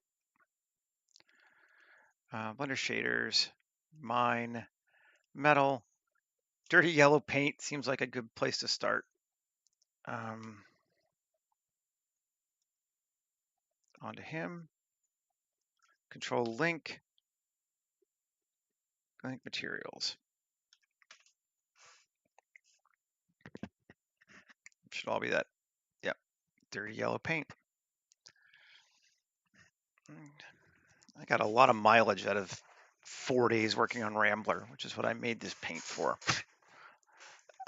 Blender shaders, mine, metal, dirty yellow paint seems like a good place to start. Onto him. Control link materials. Should all be that. Yep, dirty yellow paint. I got a lot of mileage out of 4 days working on Rambler, which is what I made this paint for.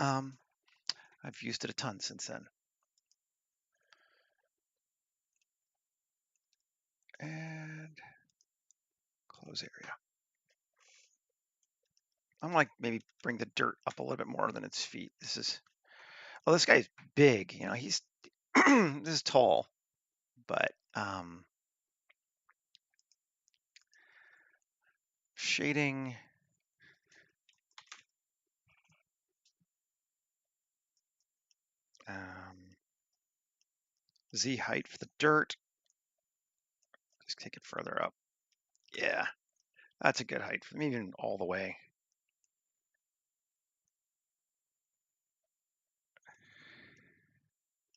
I've used it a ton since then. And close area. I'm like maybe bring the dirt up a little bit more than its feet. This guy's big, he's this is tall, but shading. Z height for the dirt. Just take it further up. Yeah, that's a good height for me, even all the way.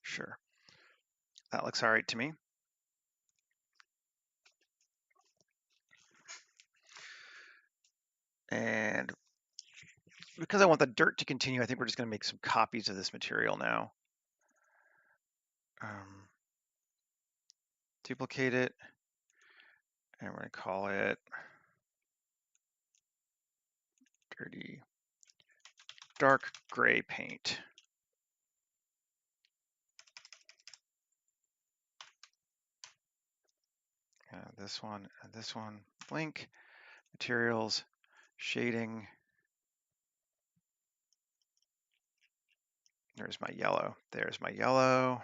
Sure. That looks all right to me. And because I want the dirt to continue, I think we're just going to make some copies of this material now. Duplicate it, and we're going to call it dirty dark gray paint. This one and this one. Link, materials, shading. There's my yellow. There's my yellow.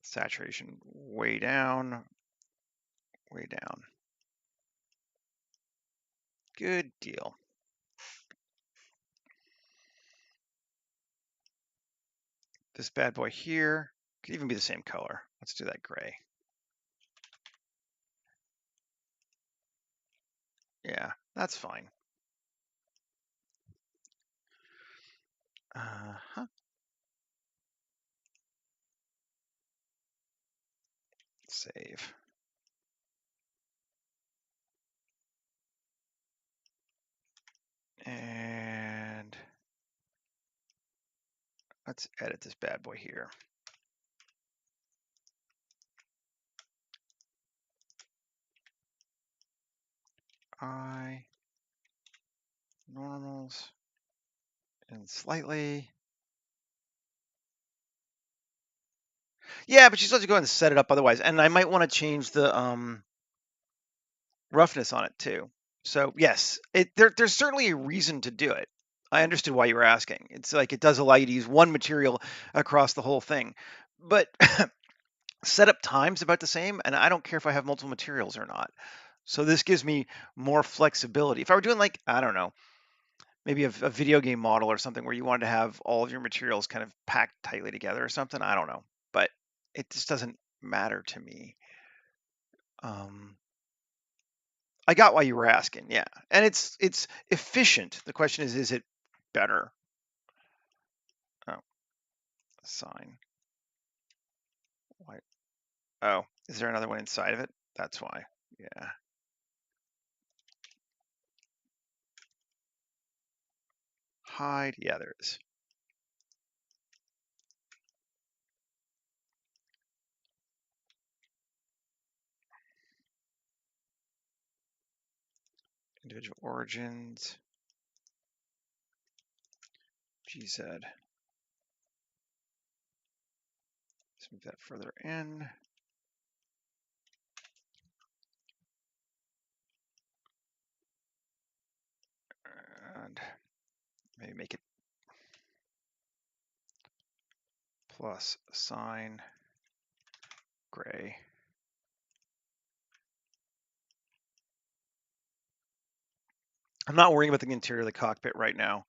Saturation way down, way down. Good deal. This bad boy here could even be the same color. Let's do that gray. Yeah, that's fine. Save. And let's edit this bad boy here. Normals and slightly. Yeah, but you still have to go ahead and set it up otherwise. And I might want to change the roughness on it too. So yes, there's certainly a reason to do it. I understood why you were asking. It's like it does allow you to use one material across the whole thing. But setup time's about the same, and I don't care if I have multiple materials or not. So this gives me more flexibility. If I were doing like, I don't know, maybe a video game model or something where you wanted to have all of your materials kind of packed tightly together or something, I don't know. But it just doesn't matter to me. I got why you were asking, yeah. And it's efficient. The question is it better? Oh, assign. Why? Oh, is there another one inside of it? That's why. Yeah. Hide. Yeah, there is. Individual origins. GZ. Let's move that further in. And maybe make it plus assign gray. I'm not worrying about the interior of the cockpit right now,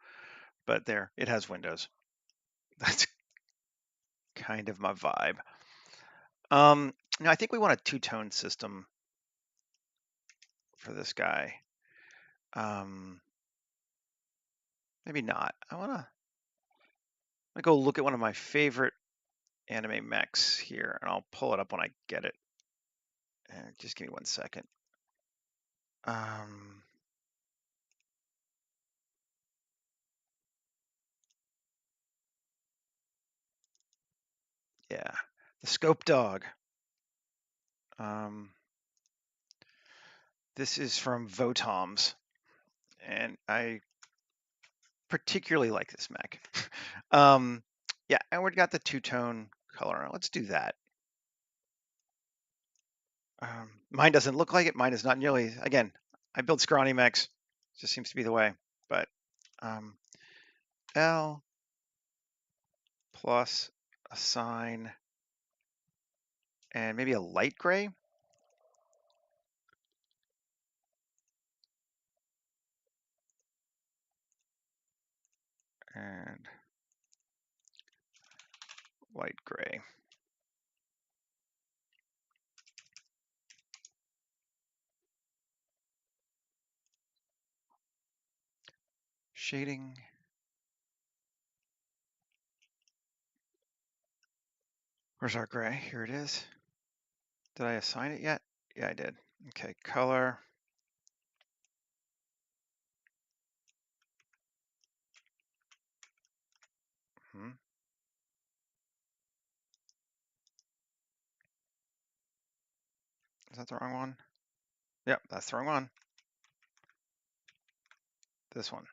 but there, it has windows. That's kind of my vibe. Now I think we want a two-tone system for this guy. Maybe not. I wanna go look at one of my favorite anime mechs here, and I'll pull it up when I get it. And just give me 1 second. Yeah, the Scope Dog. This is from Votoms, and I particularly like this mech. Yeah, and we've got the two-tone color. Let's do that. Mine doesn't look like it. Mine is not nearly, again, I build scrawny mechs. Just seems to be the way. But L plus assign and maybe a light gray. And light gray. Shading. Where's our gray? Here it is. Did I assign it yet? Yeah, I did. Okay, color. Is that the wrong one? Yep, that's the wrong one. This one.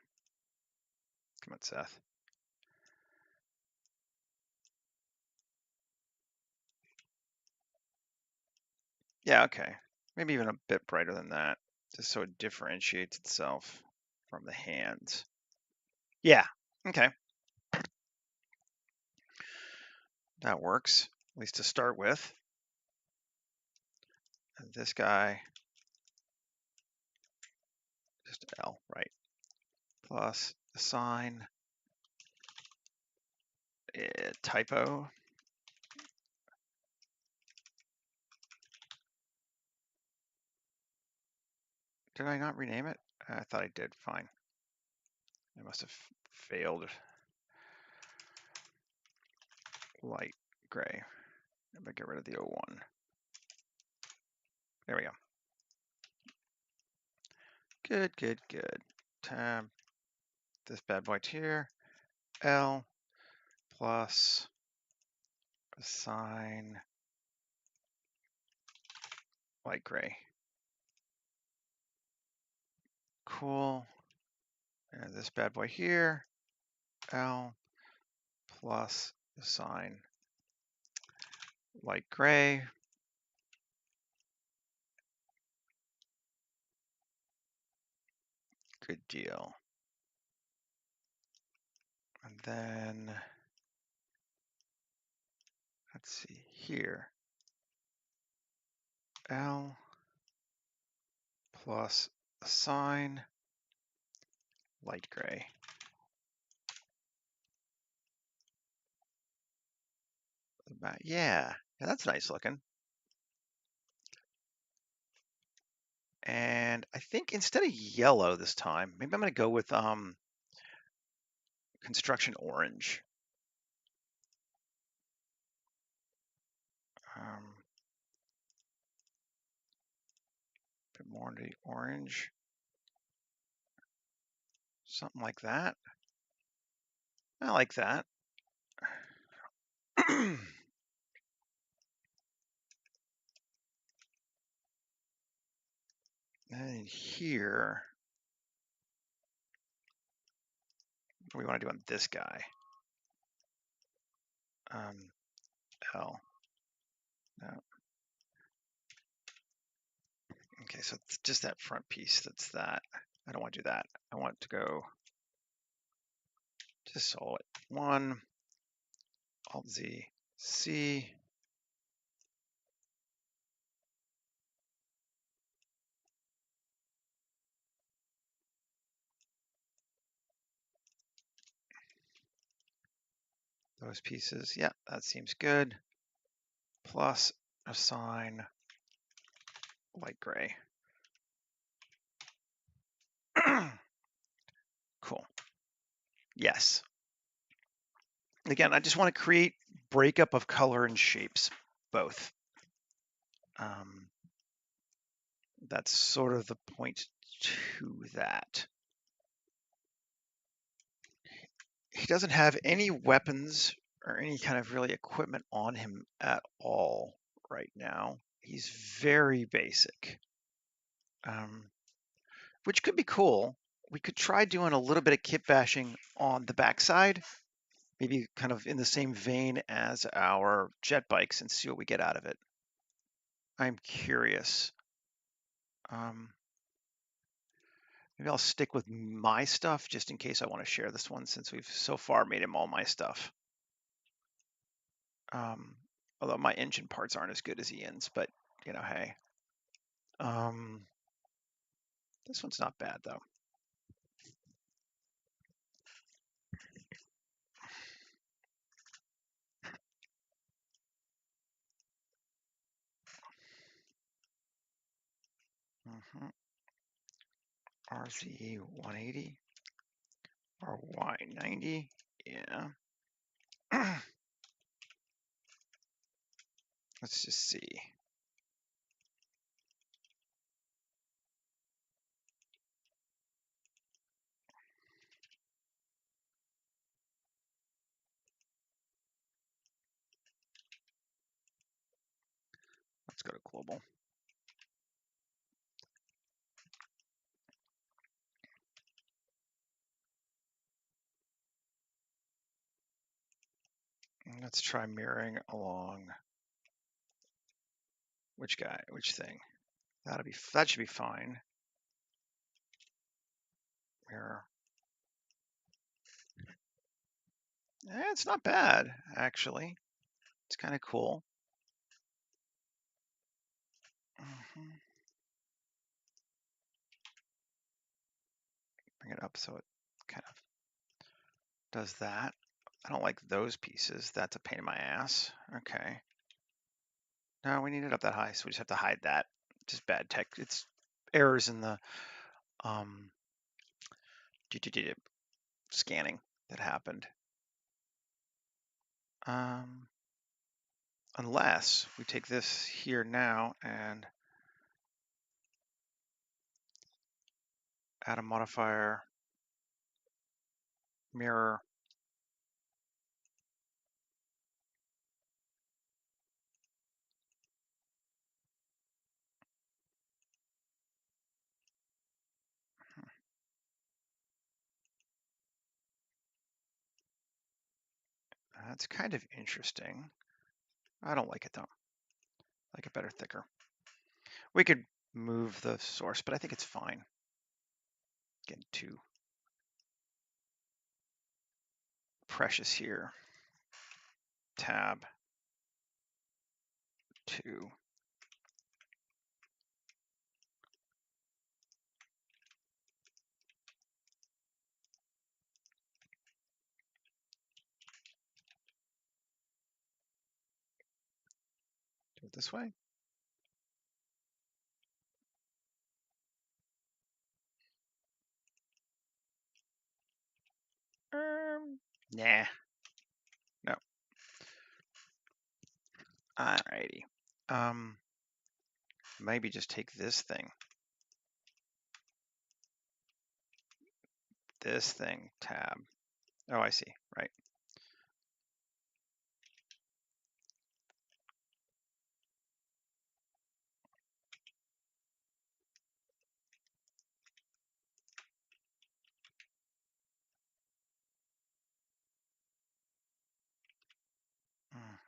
Come on, Seth. Yeah, okay. Maybe even a bit brighter than that, just so it differentiates itself from the hands. Yeah, okay. That works, at least to start with. And this guy, just L, right? Plus assign typo. Did I not rename it? I thought I did. Fine. I must have failed. Light gray. I'm gonna get rid of the 01. There we go. Good, good, good. Tab this bad boy here. L plus assign light gray. Cool. And this bad boy here. L plus assign light gray. Good deal. And then let's see here. L plus assign light gray. Yeah, that's nice looking. And I think instead of yellow this time, maybe I'm going to go with construction orange. Bit more into the orange. Something like that. I like that. And here, what do we want to do on this guy? L. No. Okay, so it's just that front piece. That's that. I don't want to do that. I want to go just solid 1, Alt Z, C. Those pieces. Yeah, that seems good. Plus assign light gray. Cool. Yes. Again, I just want to create breakup of color and shapes, both. That's sort of the point to that. He doesn't have any weapons or any kind of really equipment on him at all right now. He's very basic, which could be cool. We could try doing a little bit of kit bashing on the backside, maybe kind of in the same vein as our jet bikes, and see what we get out of it. I'm curious. Maybe I'll stick with my stuff just in case I want to share this one, since we've so far made him all my stuff. Although my engine parts aren't as good as Ian's, but you know, hey. This one's not bad though. RZ 180, RY 90, yeah. Let's just see. Let's go to global. Let's try mirroring along. Which guy? Which thing? That should be fine. Mirror. Yeah, it's not bad actually. It's kind of cool. Bring it up so it kind of does that. I don't like those pieces. That's a pain in my ass. Okay. No, we need it up that high, so we just have to hide that. Just bad tech. It's errors in the scanning that happened. Unless we take this here now and add a modifier, mirror. That's kind of interesting. I don't like it though. I like it better thicker. We could move the source, but I think it's fine. Getting too precious here. Tab 2. Do it this way. Nah. No. Alrighty. Maybe just take this thing. This thing, tab. Oh, I see, right.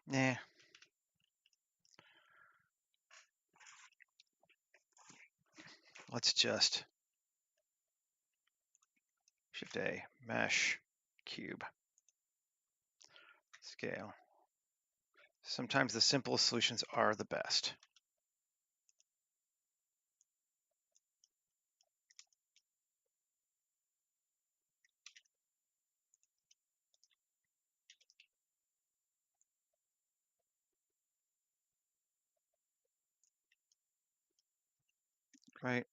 Nah. Let's just Shift A, mesh, cube, scale. Sometimes the simplest solutions are the best. Right.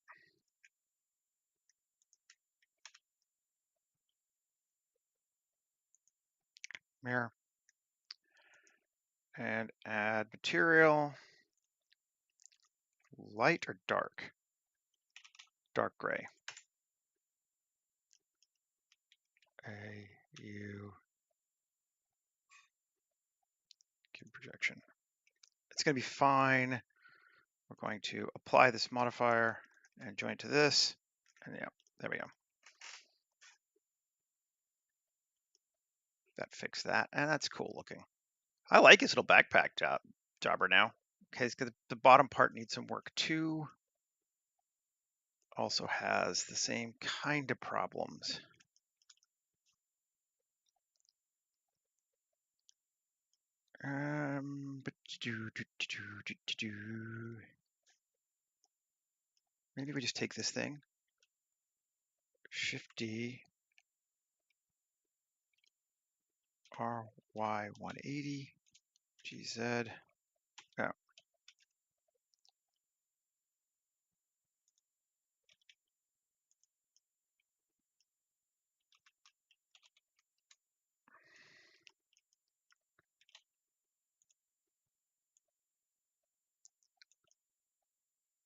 Mirror. And add material. Light or dark? Dark gray. AU cube projection. It's going to be fine. We're going to apply this modifier and join it to this. And yeah, there we go. That fixed that. And that's cool looking. I like his little backpack jobber now. Okay, the bottom part needs some work too. Also has the same kind of problems. Maybe we just take this thing, Shift D, RY 180, GZ. Oh.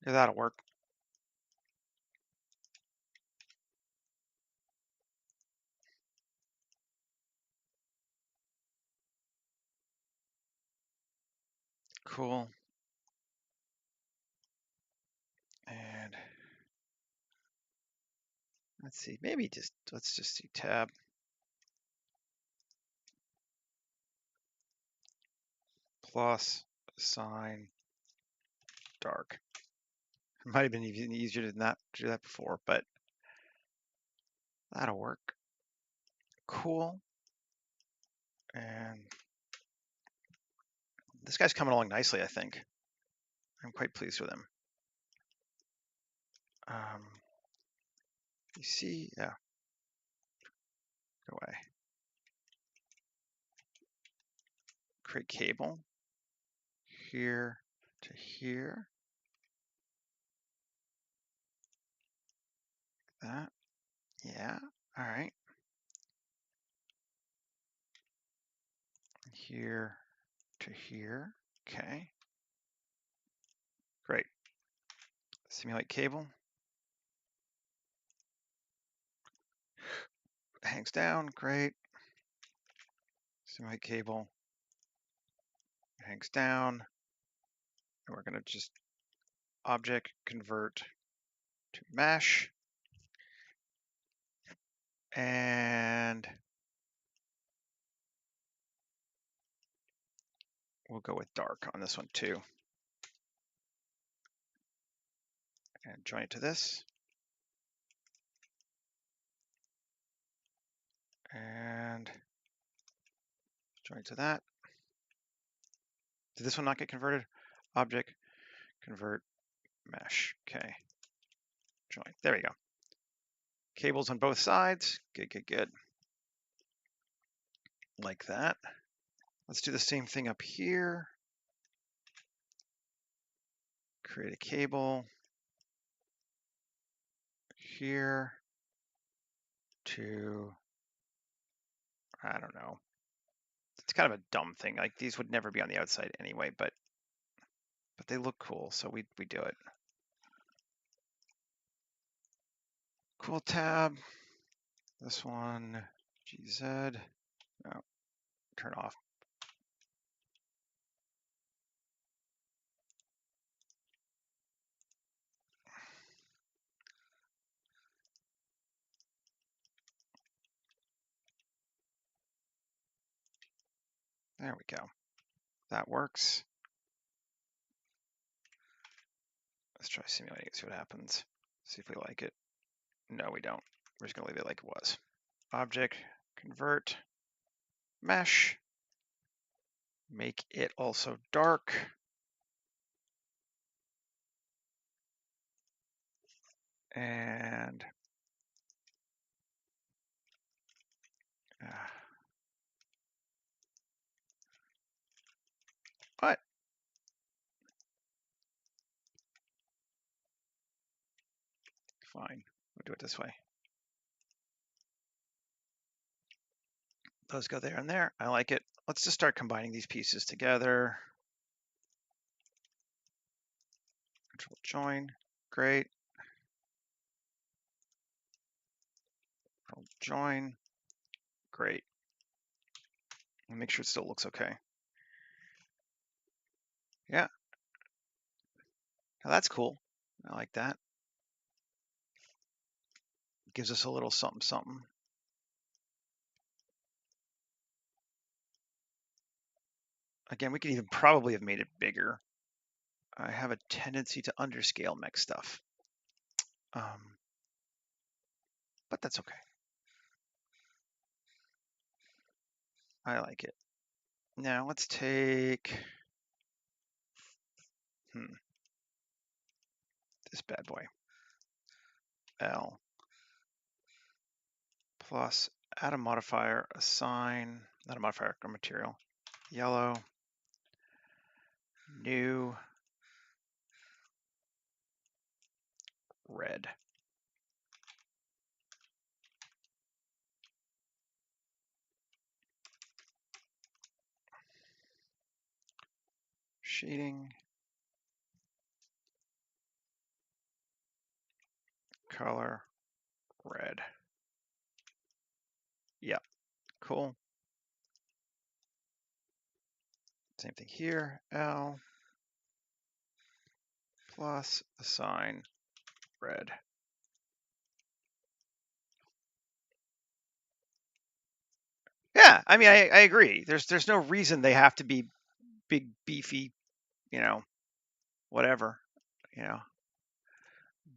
Yeah, that'll work. Cool. And let's see, maybe let's just see tab. Plus assign dark. It might have been even easier to not do that before, but that'll work. Cool. And this guy's coming along nicely, I think. I'm quite pleased with him. You see, yeah. Go away. Create cable. Here to here. That. Yeah. All right. Here to here. Okay. Great. Simulate cable. hangs down, great. Simulate cable, hangs down. And we're gonna just object convert to mesh. And we'll go with dark on this one too. And join it to this. And join it to that. Did this one not get converted? Object, convert, mesh. Okay. Join. There we go. Cables on both sides. Good, good, good. Like that. Let's do the same thing up here. Create a cable here to, I don't know. It's kind of a dumb thing. Like these would never be on the outside anyway, but they look cool, so we do it. Cool tab. This one, GZ. Oh, turn off. There we go. That works. Let's try simulating it, see what happens. See if we like it. No, we don't. We're just gonna leave it like it was. Object, convert, mesh. Make it also dark. And what? Fine, we'll do it this way. Those go there and there. I like it. Let's just start combining these pieces together. Control join. Great. Control join. Great. And make sure it still looks okay. Yeah. Now that's cool. I like that. Gives us a little something something. Again, we could even probably have made it bigger. I have a tendency to underscale mech stuff. But that's okay. I like it. Now let's take this bad boy. L plus add a modifier, assign, not a modifier, a material. Yellow, new, red. Shading, color, red. Yeah, cool. Same thing here, L plus assign red. Yeah, I mean, I agree. There's no reason they have to be big, beefy, you know, whatever, you know.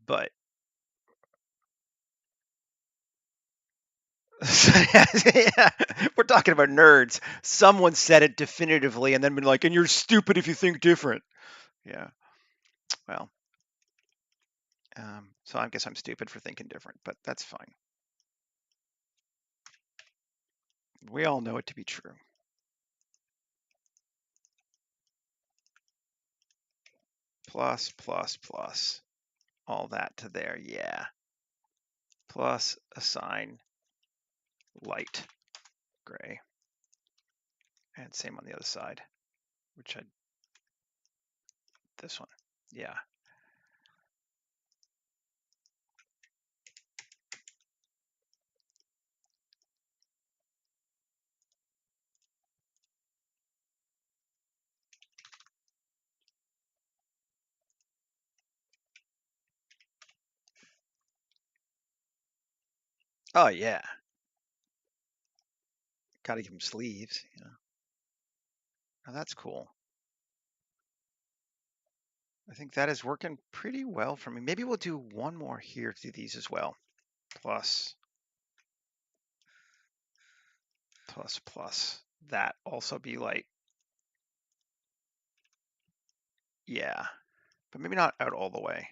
But yeah, we're talking about nerds. Someone said it definitively and then been like, and you're stupid if you think different. Yeah. Well, so I guess I'm stupid for thinking different, but that's fine. We all know it to be true. Plus, plus, plus. All that to there, yeah. Plus assign light gray. And same on the other side, which this one, yeah. Oh yeah, got to give them sleeves. You know. Oh, that's cool. I think that is working pretty well for me. Maybe we'll do one more here to these as well. Plus, plus, plus. That also be light. Yeah, but maybe not out all the way.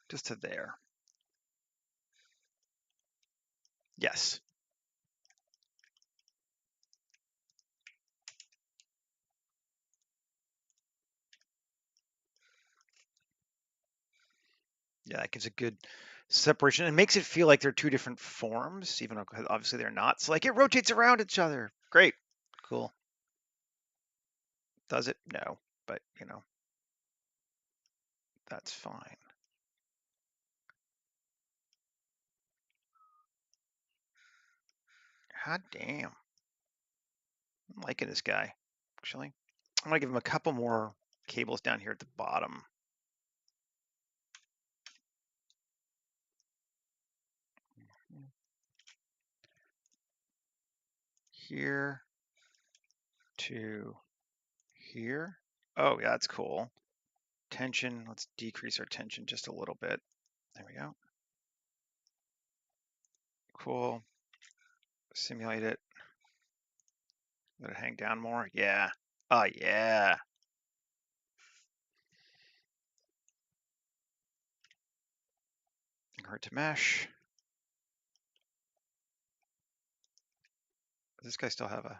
Just to there. Yes. Yeah, that gives a good separation. It makes it feel like they're two different forms, even though obviously they're not. So like it rotates around each other. Great. Cool. Does it? No. But you know, that's fine. God damn. I'm liking this guy, actually. I'm gonna give him a couple more cables down here at the bottom. Here to here. Oh, yeah, that's cool. Tension, let's decrease our tension just a little bit. There we go. Cool. Simulate it. Let it hang down more. Yeah. Oh, yeah. Convert to mesh. Does this guy still have a,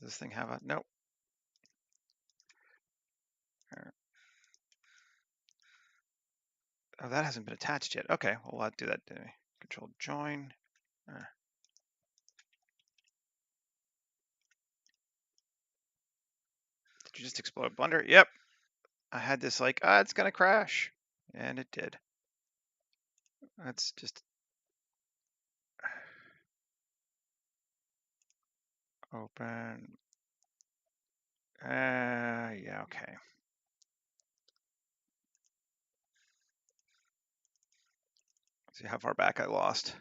does this thing have a, nope. Oh, that hasn't been attached yet. Okay, well, we'll have to do that. Control join. Did you just explode Blender? Yep. I had this like, it's gonna crash. And it did. That's just open. Yeah, okay. See how far back I lost.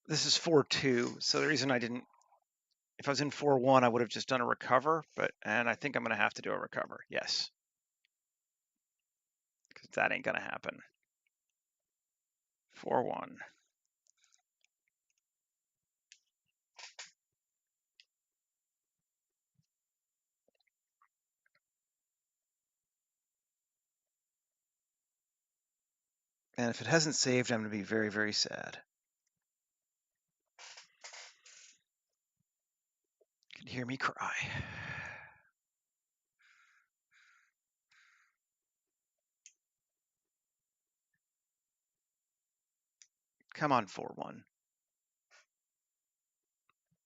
This is 4-2, so the reason I didn't, if I was in 4-1, I would have just done a recover, and I think I'm gonna have to do a recover, yes. Because that ain't gonna happen. 4-1. And if it hasn't saved, I'm gonna be very, very sad. You can hear me cry. Come on, 4-1.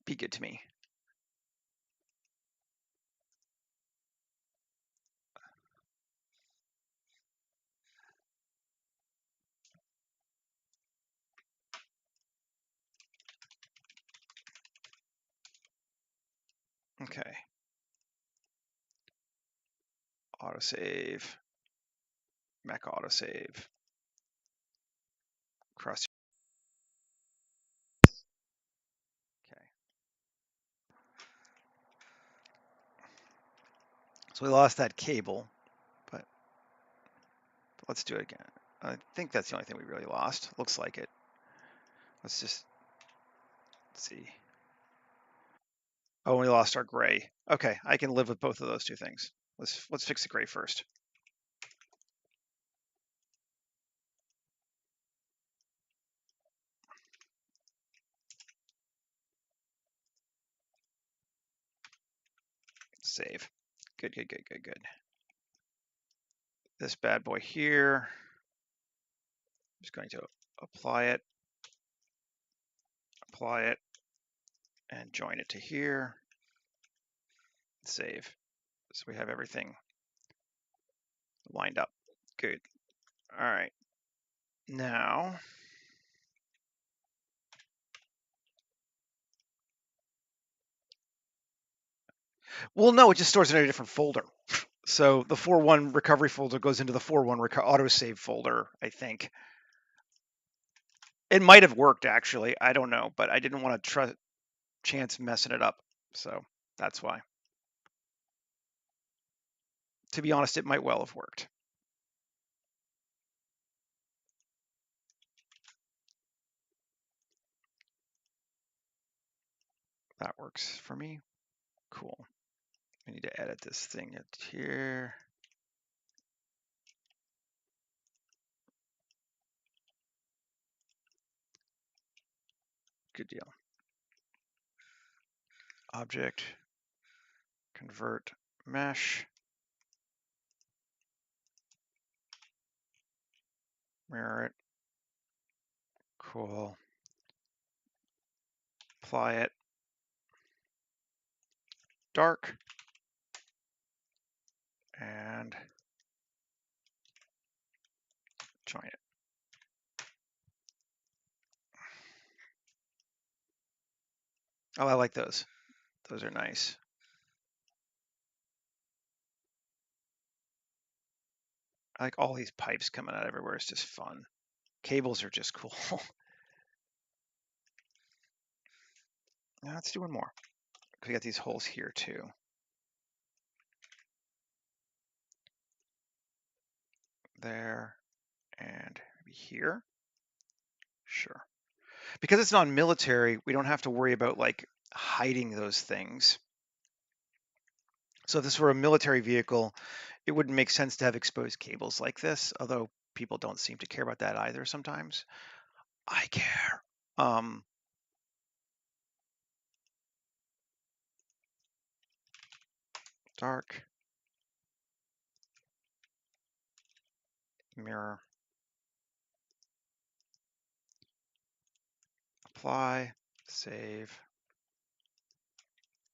Be good to me. Okay. Autosave. Mech autosave. Cross. Okay. So we lost that cable, but let's do it again. I think that's the only thing we really lost. Looks like it. Let's just see. Oh, we lost our gray. Okay, I can live with both of those two things. Let's fix the gray first. Save. Good, good, good, good, good. This bad boy here. I'm just going to apply it, and join it to here. Save. So we have everything lined up. Good. All right. Now, well, no, it just stores it in a different folder. So the 4.1 recovery folder goes into the 4.1 autosave folder, I think. It might have worked actually. I don't know, but I didn't want to chance messing it up. So that's why. To be honest, it might well have worked. That works for me. Cool. I need to edit this thing here. Good deal. Object, convert mesh, mirror it. Cool. Apply it. Dark. And join it. Oh, I like those. Those are nice. I like all these pipes coming out everywhere. It's just fun. Cables are just cool. Now let's do one more. We got these holes here too. There and maybe here. Sure. Because it's non-military, we don't have to worry about like hiding those things. So if this were a military vehicle, it wouldn't make sense to have exposed cables like this, although people don't seem to care about that either sometimes. I care. Dark, mirror, apply, save,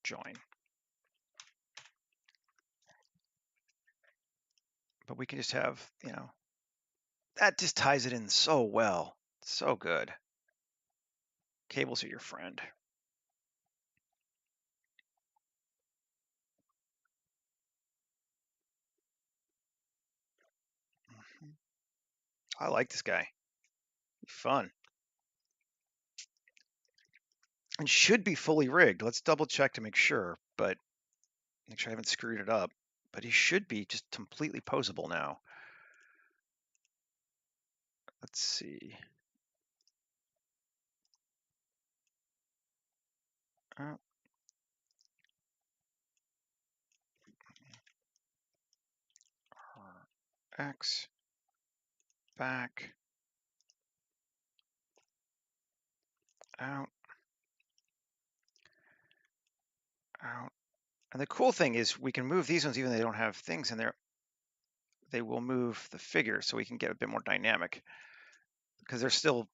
join. But we can just have, that just ties it in so well. So good. Cables are your friend. I like this guy. Fun. And should be fully rigged. Let's double check to make sure, but make sure I haven't screwed it up. But he should be just completely posable now. Let's see. Oh. X back out out. And the cool thing is we can move these ones even though they don't have things in there. They will move the figure so we can get a bit more dynamic because they're still,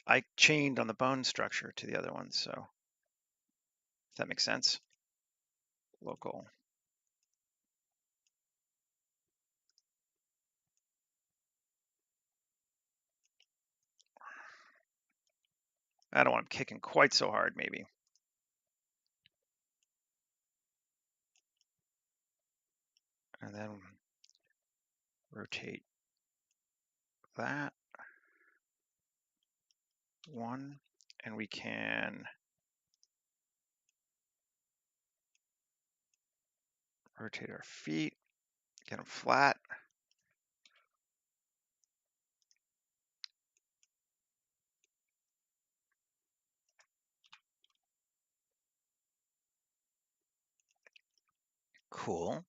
I chained on the bone structure to the other ones. So if that makes sense. Local. I don't want them kicking quite so hard, maybe. And then rotate that one, and we can rotate our feet, get them flat. Cool.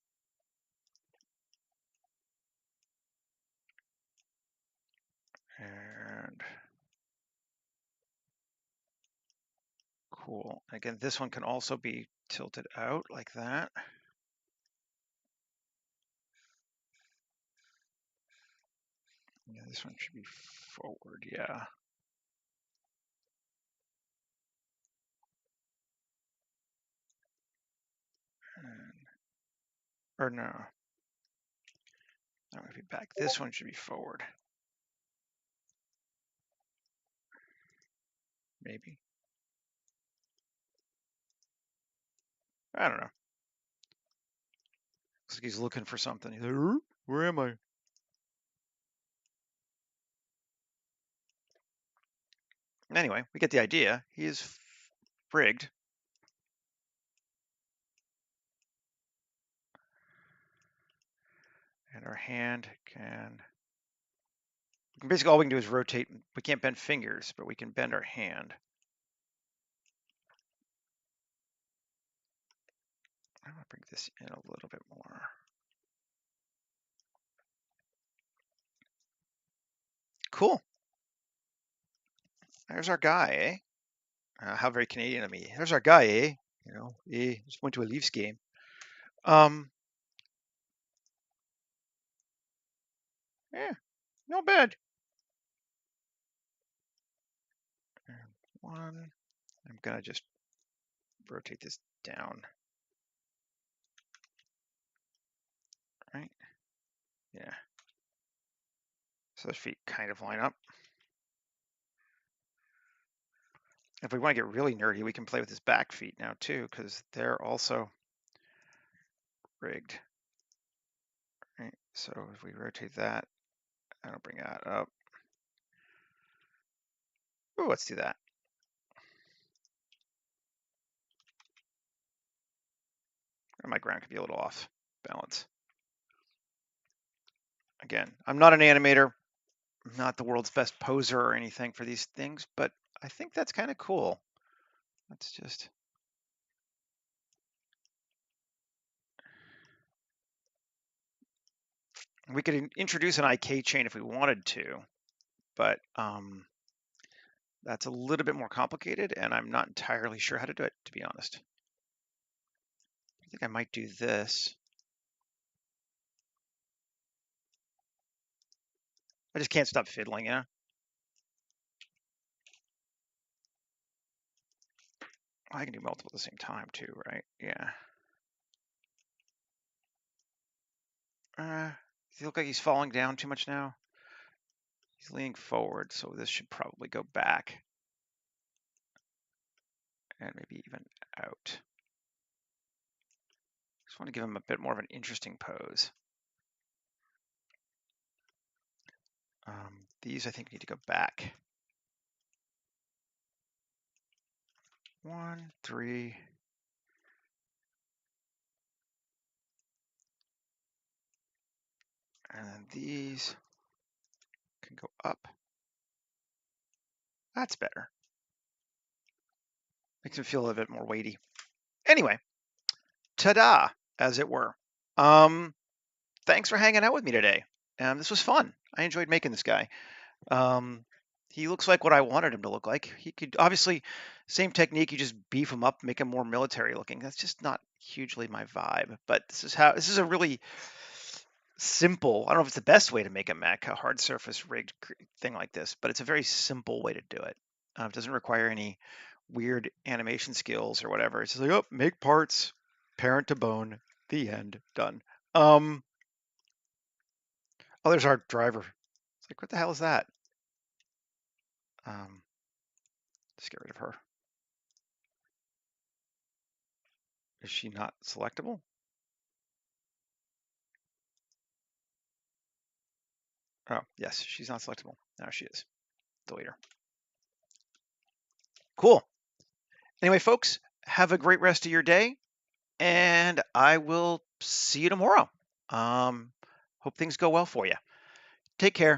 And cool. Again, this one can also be tilted out like that. Yeah, this one should be forward, yeah. And, or no. That would be back. This one should be forward. Maybe. I don't know. like he's looking for something. He's like, where am I? Anyway, we get the idea. He is rigged. And our hand can, basically all we can do is rotate. We can't bend fingers, but we can bend our hand. I'm gonna bring this in a little bit more. Cool. There's our guy, eh? How very Canadian of me. There's our guy, eh? You know, just went to a Leafs game. Yeah, not bad. One. I'm gonna just rotate this down. Right? Yeah. So those feet kind of line up. If we want to get really nerdy, we can play with his back feet now too, because they're also rigged. Right? So if we rotate that, I don't bring that up. Oh, let's do that. My ground could be a little off balance. Again, I'm not an animator. I'm not the world's best poser or anything for these things, but I think that's kind of cool. Let's just. We could introduce an IK chain if we wanted to, but that's a little bit more complicated, and I'm not entirely sure how to do it, to be honest. I think I might do this. I just can't stop fiddling, you know? I can do multiple at the same time too, right? Yeah. Does he look like he's falling down too much now? He's leaning forward, so this should probably go back. And maybe even out. Just want to give him a bit more of an interesting pose. These, I think, need to go back. 1, 3. And then these can go up. That's better. Makes him feel a little bit more weighty. Anyway, ta-da, as it were. Thanks for hanging out with me today. This was fun. I enjoyed making this guy. He looks like what I wanted him to look like. He could obviously, same technique, you just beef him up, make him more military looking. That's just not hugely my vibe. But this is a really simple, I don't know if it's the best way to make a mech, a hard surface rigged thing like this, but it's a very simple way to do it. It doesn't require any weird animation skills or whatever. It's just like, oh, make parts, parent to bone, the end, done. Oh, there's our driver. It's like, what the hell is that? Let's get rid of her. Is she not selectable? Oh, yes, she's not selectable. Now she is. Delete her. Cool. Anyway, folks, have a great rest of your day, and I will see you tomorrow. Hope things go well for you. Take care.